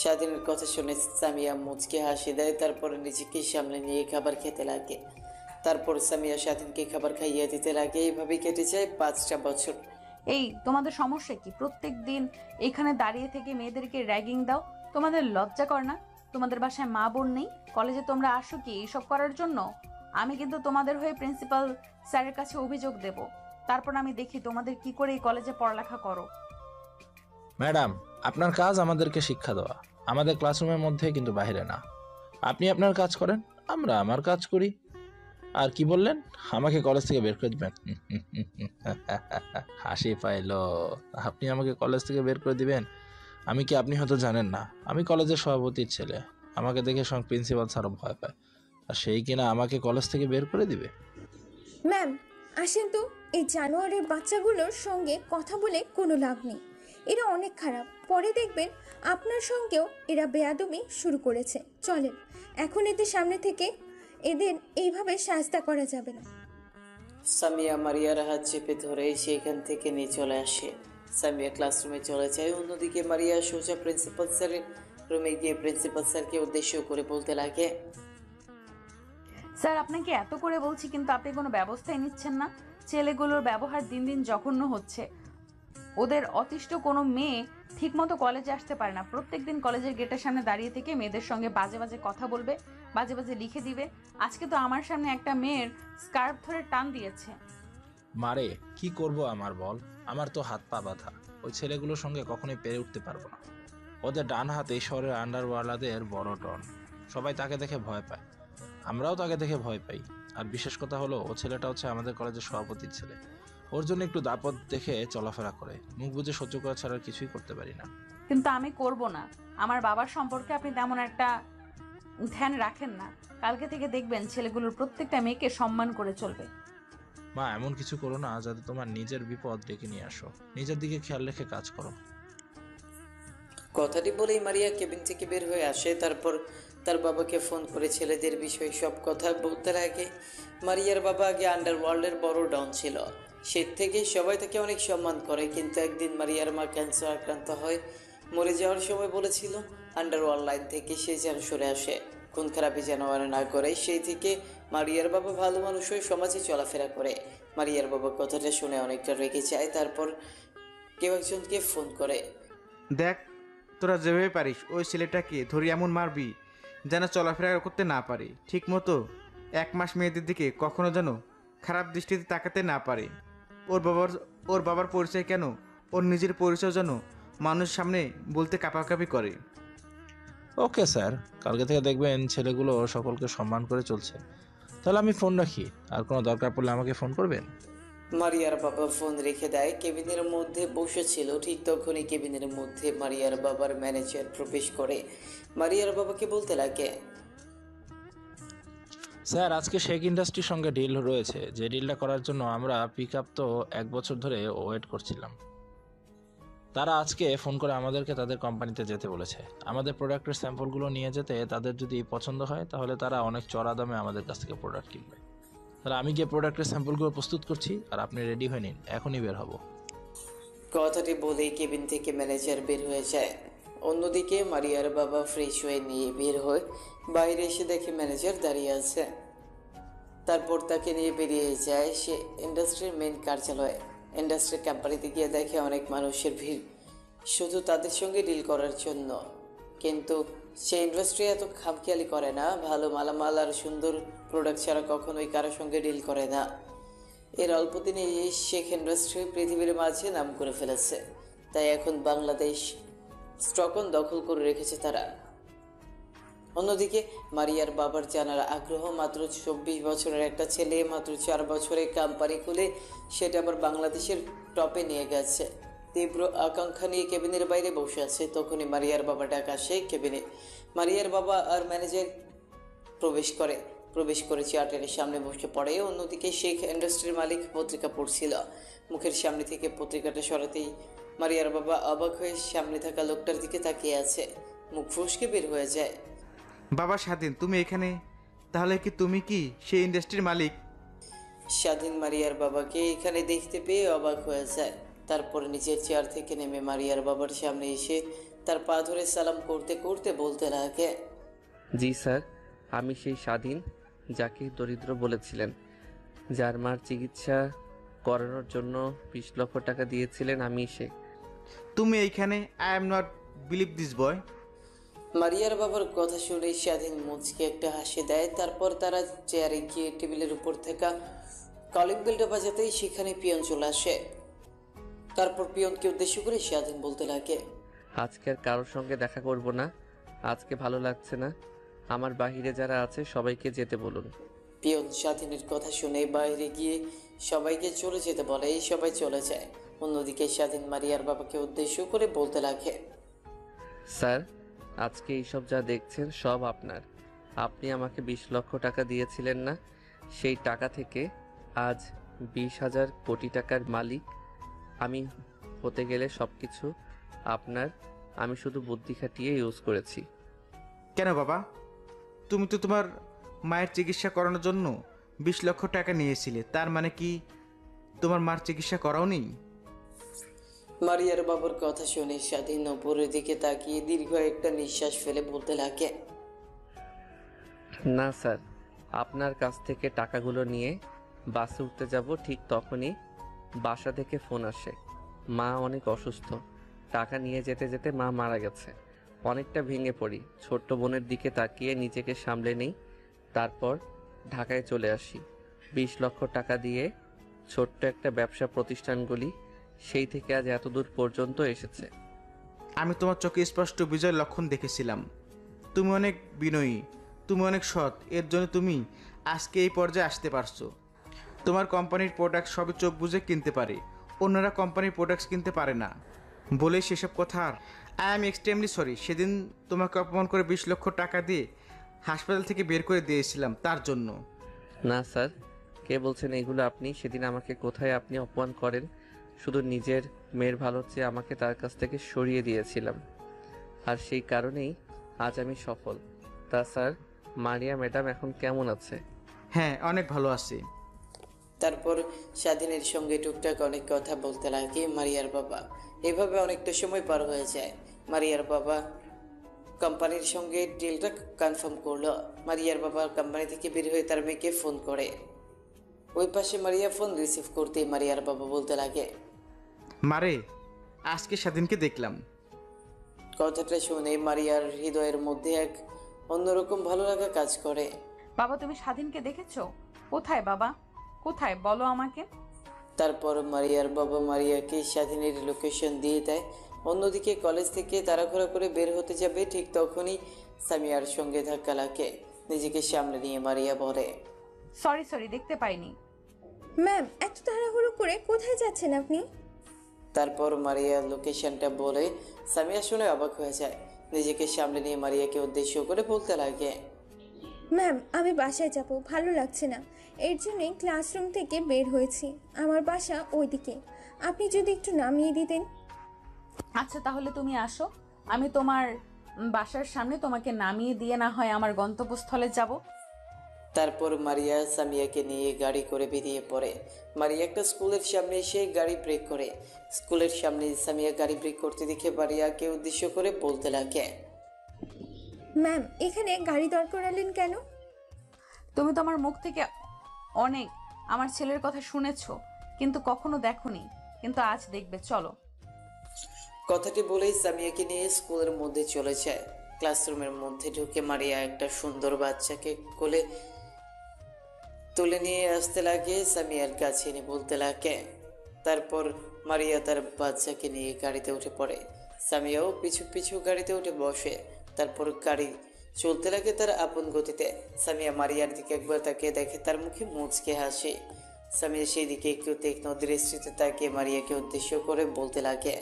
স্বাধীনের কথা শুনে সামিয়া মুচকে হাসি দেয়, তারপর নিজেকে সামনে নিয়ে খাবার খেতে লাগে। তারপর সামিয়া স্বাধীনকে খাবার খাইয়ে দিতে লাগে। এইভাবেই কেটে যায় 5টা বছর। এই তোমাদের সমস্যা কি? প্রত্যেক দিন এখানে দাঁড়িয়ে থেকে মেয়েদেরকে র্যাগিং দাও। তোমাদের লজ্জা কর না? তোমাদের বাসায় মা বোন নেই? কলেজে তোমরা আসো কি এইসব করার জন্য? আমি কিন্তু তোমাদের হয়ে প্রিন্সিপাল স্যারের কাছে অভিযোগ দেব। তারপর আমি দেখি তোমাদের কি করে এই কলেজে পড়ালেখা করো। ম্যাডাম, আপনার কাজ আমাদেরকে শিক্ষা দেওয়া, আমাদের ক্লাসরুমের মধ্যে, কিন্তু বাইরে না। আপনি আপনার কাজ করেন, আমরা আমার কাজ করি। আর কি বললেন? আমাকে কলেজ থেকে বের করে দিবেন? হাসি পাইলো। আপনি আমাকে কলেজ থেকে বের করে দিবেন? আমি কি, আপনি হয়তো জানেন না, আমি কলেজের সভাপতির ছেলে। আমাকে দেখে সঙ্গে প্রিন্সিপাল স্যারও ভয় পায়, আর সেই কিনা আমাকে কলেজ থেকে বের করে দিবে? ম্যাম আসেন তো, এই জানোয়ারের বাচ্চাগুলোর সঙ্গে কথা বলে কোনো লাভ নেই। এরা অনেক খারাপ, পরে দেখবেন আপনার সঙ্গেও এরা বেয়াদবি শুরু করেছে। চলেন এখন এদের সামনে থেকে, এদের এইভাবে শাস্তা করা যাবে না। সামিয়া মারিয়ার হাত চেপে ধরে সেখান থেকে নিয়ে চলে আসে। সামিয়া ক্লাসরুমে চলে যায়। অন্যদিকে মারিয়া সোজা প্রিন্সিপাল স্যারের রুমে গিয়ে প্রিন্সিপাল স্যারকে উদ্দেশ্য করে বলতে লাগে, স্যার, আপনাকে এত করে বলছি কিন্তু আপনি কোনো ব্যবস্থাই নিচ্ছেন না। ছেলেগুলোর ব্যবহার দিন দিন জঘন্য হচ্ছে। ওদের অতিষ্ঠ কোনো মেয়ে ঠিকমতো কলেজে আসতে পারে না। প্রত্যেকদিন কলেজের গেটের সামনে দাঁড়িয়ে থেকে মেয়েদের সঙ্গে বাজে বাজে কথা বলবে, বাজে বাজে লিখে দিবে। আজকে তো আমার সামনে একটা মেয়ের স্কার্ফ ধরে টান দিয়েছে। মারে, কি করব আমার বল? আমার তো হাত পা বাঁধা। ওই ছেলেগুলোর সঙ্গে কখনোই পেরে উঠতে পারবো না। ওদের ডান হাত এই শহরের আন্ডারওয়ার্ল্ডদের বড় টন। সবাই তাকে দেখে ভয় পায়, আমরাও তাকে দেখে ভয় পাই। আর বিশেষ কথা হলো, ও ছেলেটা হচ্ছে আমাদের কলেজের সভাপতির ছেলে। ওর জন্য একটু দাপট দেখে চলাফেরা করে, মুখ বুজে সহ্য করা ছাড়া আর কিছুই করতে পারি না। কিন্তু আমি করব না। আমার বাবার সম্পর্কে আপনি তেমন একটা ধ্যান রাখেন না। কালকে থেকে দেখবেন ছেলেগুলোর প্রত্যেকটা মেয়েকে সম্মান করে চলবে। মা, এমন কিছু করো না যাতে তোমার নিজের বিপদ ডেকে নিয়ে আসো। নিজের দিকে খেয়াল রেখে কাজ করো। কথাটি বলেই মারিয়া কেবিন থেকে বের হয়ে আসে। তারপর তার বাবাকে ফোন করে ছেলেদের বিষয়ে সব কথা বলতে লাগে। মারিয়ার বাবা আগে আন্ডারওয়ার্ল্ডের বড় ডন ছিল, সে থেকে সবাই তাকে অনেক সম্মান করে। কিন্তু একদিন মারিয়ার মা ক্যান্সার আক্রান্ত হয়। মরে যাওয়ার সময় বলেছিল আন্ডারওয়ার্ল্ড লাইন থেকে সে যেন সরে আসে, খুন খারাপি যেন আর না করে। সেই থেকে মারিয়ার বাবা ভালো মানুষ হয়ে সমাজে চলাফেরা করে। মারিয়ার বাবা কথাটা শুনে অনেকটা রেগে যায়। তারপর কেউ একজনকে ফোন করে, দেখ, তোরা যেভাবে পারিস ওই ছেলেটাকে ধরে এমন মারবি যেন চলাফেরা করতে না পারে। ঠিক মতো 1 মাস মেয়েদের দিকে কখনো যেন খারাপ দৃষ্টিতে তাকাতে না পারে। ওর বাবার পরিচয় কেন, ওর নিজের পরিচয় যেন মানুষের সামনে বলতে কাঁপাকাঁপি করে। ওকে স্যার, কালকে থেকে দেখবেন ছেলেগুলো সকলকে সম্মান করে চলছে। তাহলে আমি ফোন রাখি, আর কোনো দরকার পড়লে আমাকে ফোন করবেন। মারিয়ার বাবা ফোন রেখে দেয়। কেবিনের মধ্যে বসেছিল, ঠিক তখনই কেবিনের মধ্যে মারিয়ার বাবার ম্যানেজার প্রবেশ করে। মারিয়ার বাবাকে বলতে লাগে, স্যার, আজকে শেখ ইন্ডাস্ট্রির সঙ্গে ডিল রয়েছে। যে ডিলটা করার জন্য আমরা পিক আপ তো 1 বছর ধরে ওয়েট করছিলাম। তারা আজকে ফোন করে আমাদেরকে তাদের কোম্পানিতে যেতে বলেছে। আমাদের প্রোডাক্টের স্যাম্পলগুলো নিয়ে যেতে, তাদের যদি পছন্দ হয় তাহলে তারা অনেক চড়া দামে আমাদের কাছ থেকে প্রোডাক্ট কিনবে। তাহলে আমি গিয়ে প্রোডাক্টের স্যাম্পলগুলো প্রস্তুত করছি, আর আপনি রেডি হয়ে নিন, এখনই বের হব। কথাটি বলেই কেবিন থেকে ম্যানেজার বের হয়ে যায়। অন্যদিকে মারিয়ার বাবা ফ্রেশ হয়ে নিয়ে বের হয়। বাইরে এসে দেখে ম্যানেজার দাঁড়িয়ে আছে। তারপর তাকে নিয়ে বেরিয়ে যায় সে ইন্ডাস্ট্রির মেন কার্যালয়ে। ইন্ডাস্ট্রির কোম্পানিতে গিয়ে দেখে অনেক মানুষের ভিড়, শুধু তাদের সঙ্গে ডিল করার জন্য। কিন্তু সে ইন্ডাস্ট্রি এত খামখেয়ালি করে না। ভালো মালামাল আর সুন্দর প্রোডাক্ট ছাড়া কখনোই কারোর সঙ্গে ডিল করে না। এর অল্প দিনে শেখ ইন্ডাস্ট্রি পৃথিবীর মাঝে নাম করে ফেলেছে। তাই এখন বাংলাদেশ স্টকন দখল করে রেখেছে তারা। অন্যদিকে মারিয়ার বাবার জানার আগ্রহ। মাত্র 24 বছরের একটা ছেলে মাত্র 4 বছরে কোম্পানি খুলে সেটা আবার বাংলাদেশের টপে নিয়ে গেছে। তীব্র আকাঙ্ক্ষা নিয়ে কেবিনের বাইরে বসে আছে। তখনই মারিয়ার বাবা ডাক আসে কেবিনে। মারিয়ার বাবা আর ম্যানেজার প্রবেশ করে। প্রবেশ করে চেয়ারটার সামনে বসে পড়ে। অন্যদিকে শেখ ইন্ডাস্ট্রির মালিক পত্রিকা পড়ছিল। মুখের সামনে থেকে পত্রিকাটা সরাতেই মারিয়ার বাবা অবাক হয়ে সামনে থাকা লোকটার দিকে তাকিয়ে আছে। মুখ ফসকে বের হয়ে যায়। বাবা স্বাধীন, তুমি এখানে? তাহলে কি তুমি কি সেই ইন্ডাস্ট্রির মালিক? স্বাধীন মারিয়ার বাবাকে এখানে দেখতে পেয়ে অবাক হয়ে যায়। তারপর নিজের চেয়ার থেকে নেমে মারিয়ার বাবার সামনে এসে তার পা ধরে সালাম করতে করতে বলতে লাগে, জি স্যার, আমি সেই স্বাধীন যাকে দরিদ্র বলেছিলেন, যার মার চিকিৎসা করানোর জন্য 20 লক্ষ টাকা দিয়েছিলেন, আমি সে। তুমি এইখানে? I am not believe this boy. মারিয়ার বাবার কথা শুনে স্বাধীন মুচকে একটা হাসি দেয়। তারপর তারা চেয়ারে গিয়ে টেবিলের উপর থাকা কলিং বেলটা বাজাতেই সেখানে পিয়ন চলে আসে। তারপর পিয়নকে উদ্দেশ্য করে স্বাধীন বলতে লাগে, আজকে আর কারোর সঙ্গে দেখা করব না, আজকে ভালো লাগছে না। আমার বাহিরে যারা আছে সবাইকে যেতে বলুন। পিয়ন স্বাধীনের কথা শুনে বাইরে গিয়ে সবাইকে চলে যেতে বলে। এই সবাই চলে যায়। অন্যদিকে স্বাধীন মারিয়ার বাবাকে উদ্দেশ্য করে বলতে লাগে, স্যার, আজকে এইসব যা দেখছেন সব আপনার। আপনি আমাকে 20 লক্ষ টাকা দিয়েছিলেন না? সেই টাকা থেকে আজ 20,000 কোটি টাকার মালিক আমি হতে গেলে সব কিছু আপনার। আমি শুধু বুদ্ধি খাটিয়ে ইউজ করেছি। কেন বাবা? তুমি তো তোমার মায়ের চিকিৎসা করানোর জন্য 20 লক্ষ টাকা নিয়েছিলে, তার মানে কি তোমার মার চিকিৎসা করাওনি? মারিয়ার বাবার কথা শুনে স্বাধীন উপরের দিকে তাকিয়ে দীর্ঘ একটা নিঃশ্বাস ফেলে বলতে লাগে, না স্যার, আপনার কাছ থেকে টাকাগুলো নিয়ে বাসে উঠতে যাব, ঠিক তখনই বাসা থেকে ফোন আসে, মা অনেক অসুস্থ। টাকা নিয়ে যেতে যেতে মা মারা গেছে। অনেকটা ভেঙে পড়ি। ছোট্ট বোনের দিকে তাকিয়ে নিজেকে সামলে নেই। তারপর ঢাকায় চলে আসি। 20 লক্ষ টাকা দিয়ে ছোট্ট একটা ব্যবসা প্রতিষ্ঠানগুলি সেই থেকে আজ এত দূর পর্যন্ত এসেছে। আমি তোমার চোখে স্পষ্ট বিজয়ের লক্ষণ দেখেছিলাম। তুমি অনেক বিনয়ী, তুমি অনেক সৎ, এর জন্য তুমি আজকে এই পর্যায়ে আসতে পারছো। তোমার কোম্পানির প্রোডাক্ট সবই চোখ বুঝে কিনতে পারে, অন্যরা কোম্পানির প্রোডাক্টস কিনতে পারে না বলে সেসব কথা। আর আই এম এক্সট্রিমলি সরি, সেদিন তোমাকে অপমান করে 20 লক্ষ টাকা দিয়ে হাসপাতাল থেকে বের করে দিয়েছিলাম তার জন্য। না স্যার, কে বলছেন এগুলো আপনি? সেদিন আমাকে কোথায় আপনি অপমান করেন? শুধু নিজের মেয়ের ভালো চেয়ে আমাকে তার কাছ থেকে সরিয়ে দিয়েছিলাম, আর সেই কারণেই আজ আমি সফল। তা স্যার, মারিয়া ম্যাডাম এখন কেমন আছে? হ্যাঁ, অনেক ভালো আছে। তারপর স্বাধীনের সঙ্গে টুকটাক অনেক কথা বলতে লাগে মারিয়ার বাবা। এভাবে অনেকটা সময় পার হয়ে যায়। মারিয়ার বাবা কোম্পানির সঙ্গে ডিলটা কনফার্ম করলো। মারিয়ার বাবা কোম্পানি থেকে বের হয়ে তার মেয়েকে ফোন করে। ওই পাশে মারিয়া ফোন রিসিভ করতেই মারিয়ার বাবা বলতে লাগে, মারে, আজকে স্বাধীনকে দেখলাম। কথাটা শুনে মারিয়ার হৃদয়ের মধ্যে এক অন্যরকম ভালো লাগা কাজ করে। বাবা, তুমি স্বাধীনকে দেখেছো? কোথায় বাবা, কোথায় বলো আমাকে। তারপর মারিয়ার বাবা মারিয়াকে স্বাধীনের লোকেশন দিয়ে দেয়। অন্যদিকে কলেজ থেকে তাড়াহুড়া করে বের হতে যাবে, ঠিক তখনই সামিয়ার সঙ্গে ধাক্কা লাগে। নিজেকে সামনে নিয়ে মারিয়া বলে, সরি, দেখতে পাইনি। ম্যাম, এত তাড়াহুড়ো করে কোথায় যাচ্ছেন আপনি? তারপর মারিয়া লোকেশনটা বলে সামিয়া শুনে অবাক হয়ে যায়। নিজেকে সামনে নিয়ে মারিয়াকে উদ্দেশ্য করে বলতে লাগে, ম্যাম, আমি বাসায় যাব, ভালো লাগছে না, এর জন্যই ক্লাসরুম থেকে বের হয়েছি। আমার বাসা ওইদিকে, আপনি যদি একটু নামিয়ে দিতেন। আচ্ছা, তাহলে তুমি আসো, আমি তোমার বাসার সামনে তোমাকে নামিয়ে দিয়ে না হয় আমার গন্তব্যস্থলে যাব। তারপর মারিয়া সামিয়াকে নিয়ে গাড়ি করে বেরিয়ে পড়ে। মারিয়া একটা স্কুলের সামনে এসে গাড়ি ব্রেক করে। স্কুলের সামনে সামিয়া গাড়ি ব্রেক করতে দেখে মারিয়াকে উদ্দেশ্য করে বলতে লাগে, ম্যাম, এখানে গাড়ি দর করালেন কেন? তুমি তোমার মুখ থেকে অনেক আমার ছেলের কথা শুনেছো, কিন্তু কখনো দেখোনি, কিন্তু আজ দেখবে, চলো। কথাটি বলেই সামিয়াকে নিয়ে স্কুলের মধ্যে চলে যায়। ক্লাসরুমের মধ্যে ঢুকে মারিয়া একটা সুন্দর বাচ্চাকে কোলে তুলে নিয়ে আসতে লাগে, সামিয়ার কাছে এনে বলতে লাগে। তারপর মারিয়া তার বাচ্চাকে নিয়ে গাড়িতে উঠে পড়ে। সামিয়াও পিছু পিছু গাড়িতে উঠে বসে। তারপর গাড়ি চলতে লাগে তার আপন গতিতে। সামিয়া মারিয়ার দিকে একবার তাকিয়ে দেখে তার মুখে মুচকে হাসে। সামিয়া সেই দিকে একটু তীক্ষ্ণ দৃষ্টিতে তাকিয়ে মারিয়াকে উদ্দেশ্য করে বলতে লাগে,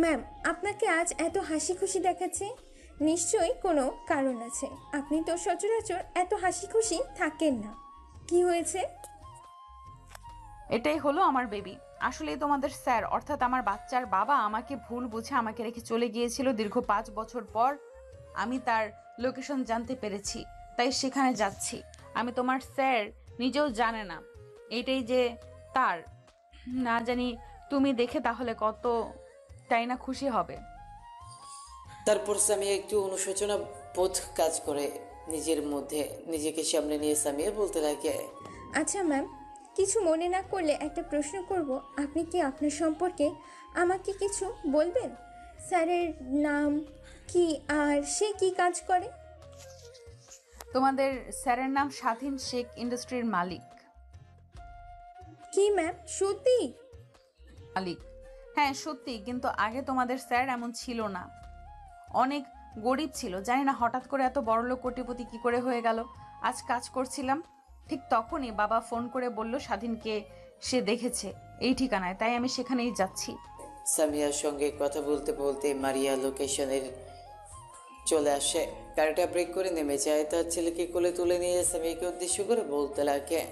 ম্যাম, আপনাকে আজ এত হাসি খুশি দেখাচ্ছে, নিশ্চয়ই কোনো কারণ আছে। আপনি তো সচরাচর এত হাসি খুশি থাকেন না। কি হয়েছে? এটাই হলো আমার বেবি। আসলে তোমাদের স্যার অর্থাৎ আমার বাচ্চার বাবা আমাকে ভুল বুঝে আমাকে রেখে চলে গিয়েছিল দীর্ঘ 5 বছর পর। আমি তার লোকেশন জানতে পেরেছি, তাই সেখানে যাচ্ছি। আমি তোমার স্যার নিজেও জানে না এটাই যে তার, না জানি তুমি দেখে তাহলে কত তাই না খুশি হবে। তারপর সামিয়া একটু অনুশোচনা বোধ কাজ করে নিজের মধ্যে। নিজেকে সামনে নিয়ে সামিয়া বলতে লাগে, আচ্ছা ম্যাম, কিছু মনে না করলে একটা প্রশ্ন করব। আপনি কি আপনার সম্পর্কে আমাকে কিছু বলবেন? স্যারের নাম কি আর সে কি কাজ করে? তোমাদের স্যারের নাম স্বাধীন শেখ, ইন্ডাস্ট্রির মালিক। কি ম্যাম, সত্যি? মালিক, হ্যাঁ সত্যি। কিন্তু আগে তোমাদের স্যার এমন ছিল না, অনেক গরিব ছিল। জানি না হঠাৎ করে এত বড়লোক কোটিপতি কি করে হয়ে গেল। আজ কাজ করছিলাম, ঠিক তখনই বাবা ফোন করে বলল স্বাধীনকে সে দেখেছে এই ঠিকানায়, তাই আমি সেখানেই যাচ্ছি। সামিয়ার সঙ্গে কথা বলতে বলতে মারিয়া লোকেশনের চলে আসে। গাড়িটা ব্রেক করে নেমে যায়। তার ছেলেকে কোলে তুলে নিয়ে সামিয়াকে উদ্দেশ্য করে বলতে লাগে,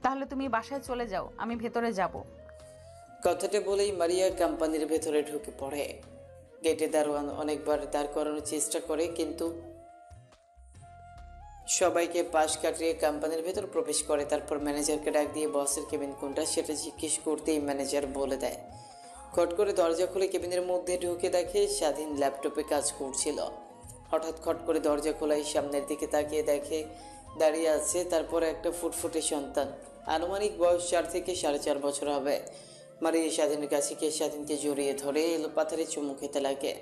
তাহলে তুমি বাসায় চলে যাও, আমি ভেতরে যাব। কথাটা বলেই মারিয়া কোম্পানির ভেতরে ঢুকে পড়ে। গেটে দারোয়ান অনেকবার দাঁড় করানোর চেষ্টা করে, কিন্তু সবাইকে পাশ কাটিয়ে কোম্পানির ভেতর প্রবেশ করে। তারপর ম্যানেজারকে ডাক দিয়ে বসের কেবিন কোনটা সেটা জিজ্ঞেস করতেই ম্যানেজার বলে দেয়। খট করে দরজা খুলে কেবিনের মধ্যে ঢুকে দেখে স্বাধীন ল্যাপটপে কাজ করছিল। হঠাৎ খট করে দরজা খোলাই সামনের দিকে তাকিয়ে দেখে দাঁড়িয়ে আছে তারপর একটা ফুটফুটে সন্তান। আনুমানিক বয়স 4 থেকে 4.5 বছর হবে। মারিয়া স্বাধীনের কাছে গিয়ে স্বাধীনকে জড়িয়ে ধরে এলো পাথারে চুমু খেতে লাগে।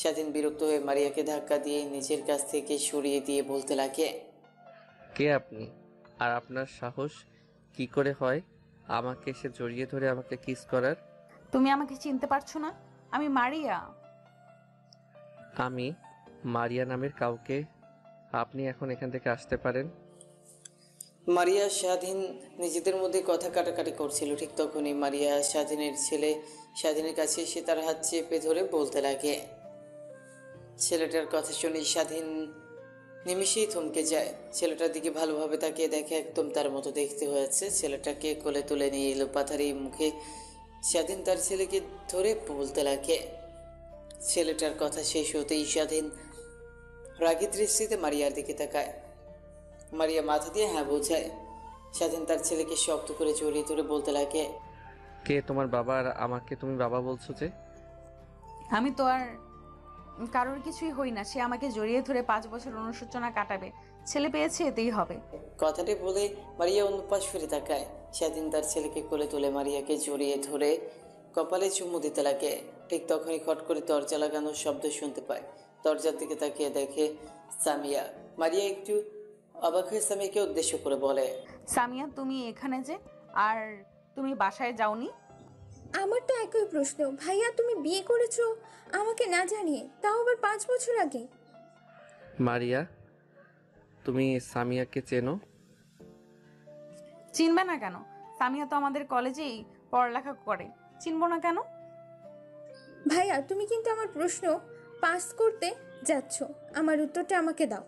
স্বাধীন বিরক্ত হয়ে মারিয়াকে ধাক্কা দিয়ে নিজের কাছ থেকে সরিয়ে দিয়ে বলতে লাগে, কে আপনি? আর আপনার সাহস কি করে হয় আমাকে এসে জড়িয়ে ধরে আমাকে কিস করার? তুমি আমাকে চিনতে পারছো না? আমি মারিয়া। আমি মারিয়া নামের কাউকে? আপনি এখন এখান থেকে আসতে পারেন। মারিয়া স্বাধীন নিজেদের মধ্যে কথা কাটাকাটি করছিল। ঠিক তখনই মারিয়া স্বাধীনের ছেলে স্বাধীনের কাছে এসে তার হাত চেপে ধরে বলতে লাগে। ছেলেটার কথা শুনে স্বাধীন নিমিষেই থমকে যায়। ছেলেটার দিকে ভালোভাবে তাকিয়ে দেখে একদম তার মতো দেখতে হয়েছে। ছেলেটাকে কোলে তুলে নিয়ে এলো পাথারি মুখে স্বাধীন তার ছেলেকে ধরে বলতে লাগে। ছেলেটার কথা শেষ হতেই স্বাধীন রাগী দৃষ্টিতে মারিয়ার দিকে তাকায়। মারিয়া মাথা দিয়ে হ্যাঁ বোঝায়। স্বাধীন তার ছেলেকে শক্ত করে জড়িয়ে ধরে বলতে লাগে, কে তোমার বাবা আর আমাকে তুমি বাবা বলছো যে? আমি তো আর কারোর কিছুই হই না। সে আমাকে জড়িয়ে ধরে 5 বছর অনুশোচনা কাটাবে। ছেলে পেয়েছে, এতেই হবে। কথাটি বলে মারিয়া অন্য পাশ ফিরে তাকায়। স্বাধীন তার ছেলেকে কোলে তুলে মারিয়াকে জড়িয়ে ধরে কপালে চুমু দিতে লাগে। ঠিক তখনই খট করে দরজা লাগানোর শব্দ শুনতে পায়। দরজার দিকে তাকিয়ে দেখে সামিয়া। মারিয়া একটু অবাক হয়ে সামিয়াকে উদ্দেশ্য করে বলে, সামিয়া, তুমি এখানে যে, আর তুমি বাসায় যাওনি? আমার তো একই প্রশ্ন। ভাইয়া, তুমি বিয়ে করেছো আমাকে না জানিয়ে, তাও আবার 5 বছর আগে। মারিয়া, তুমি সামিয়াকে চেনো? চিনবে না কেন? সামিয়া তো আমাদের কলেজেই পড়ালেখা করে, চিনবো না কেন? ভাইয়া, তুমি কিন্তু আমার প্রশ্ন পাস করতে যাচ্ছ। আমার উত্তরটা আমাকে দাও।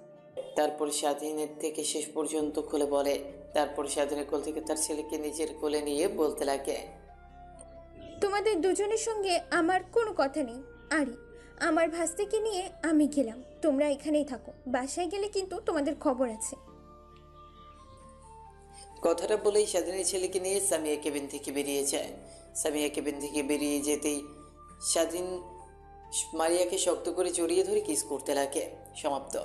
তারপর স্বাধীনের থেকে শেষ পর্যন্ত খুলে বলে। তারপর স্বাধীনের কোল থেকে তার ছেলেকে নিজের কোলে নিয়ে বলতে লাগে, তোমাদের দুজনের সঙ্গে আমার কোনো কথা নেই। আরে, আমার ভাস্তিকে নিয়ে আমি গেলাম, তোমরা এখানেই থাকো। বাসায় গেলে কিন্তু তোমাদের খবর আছে। কথাটা বলেই স্বাধীনের ছেলেকে নিয়ে সামিয়া কেবিন থেকে বেরিয়ে যায়। সামিয়া কেবিন থেকে বেরিয়ে যেতেই স্বাধীন মারিয়াকে শক্ত করে জড়িয়ে ধরে কিস করতে লাগে। সমাপ্ত।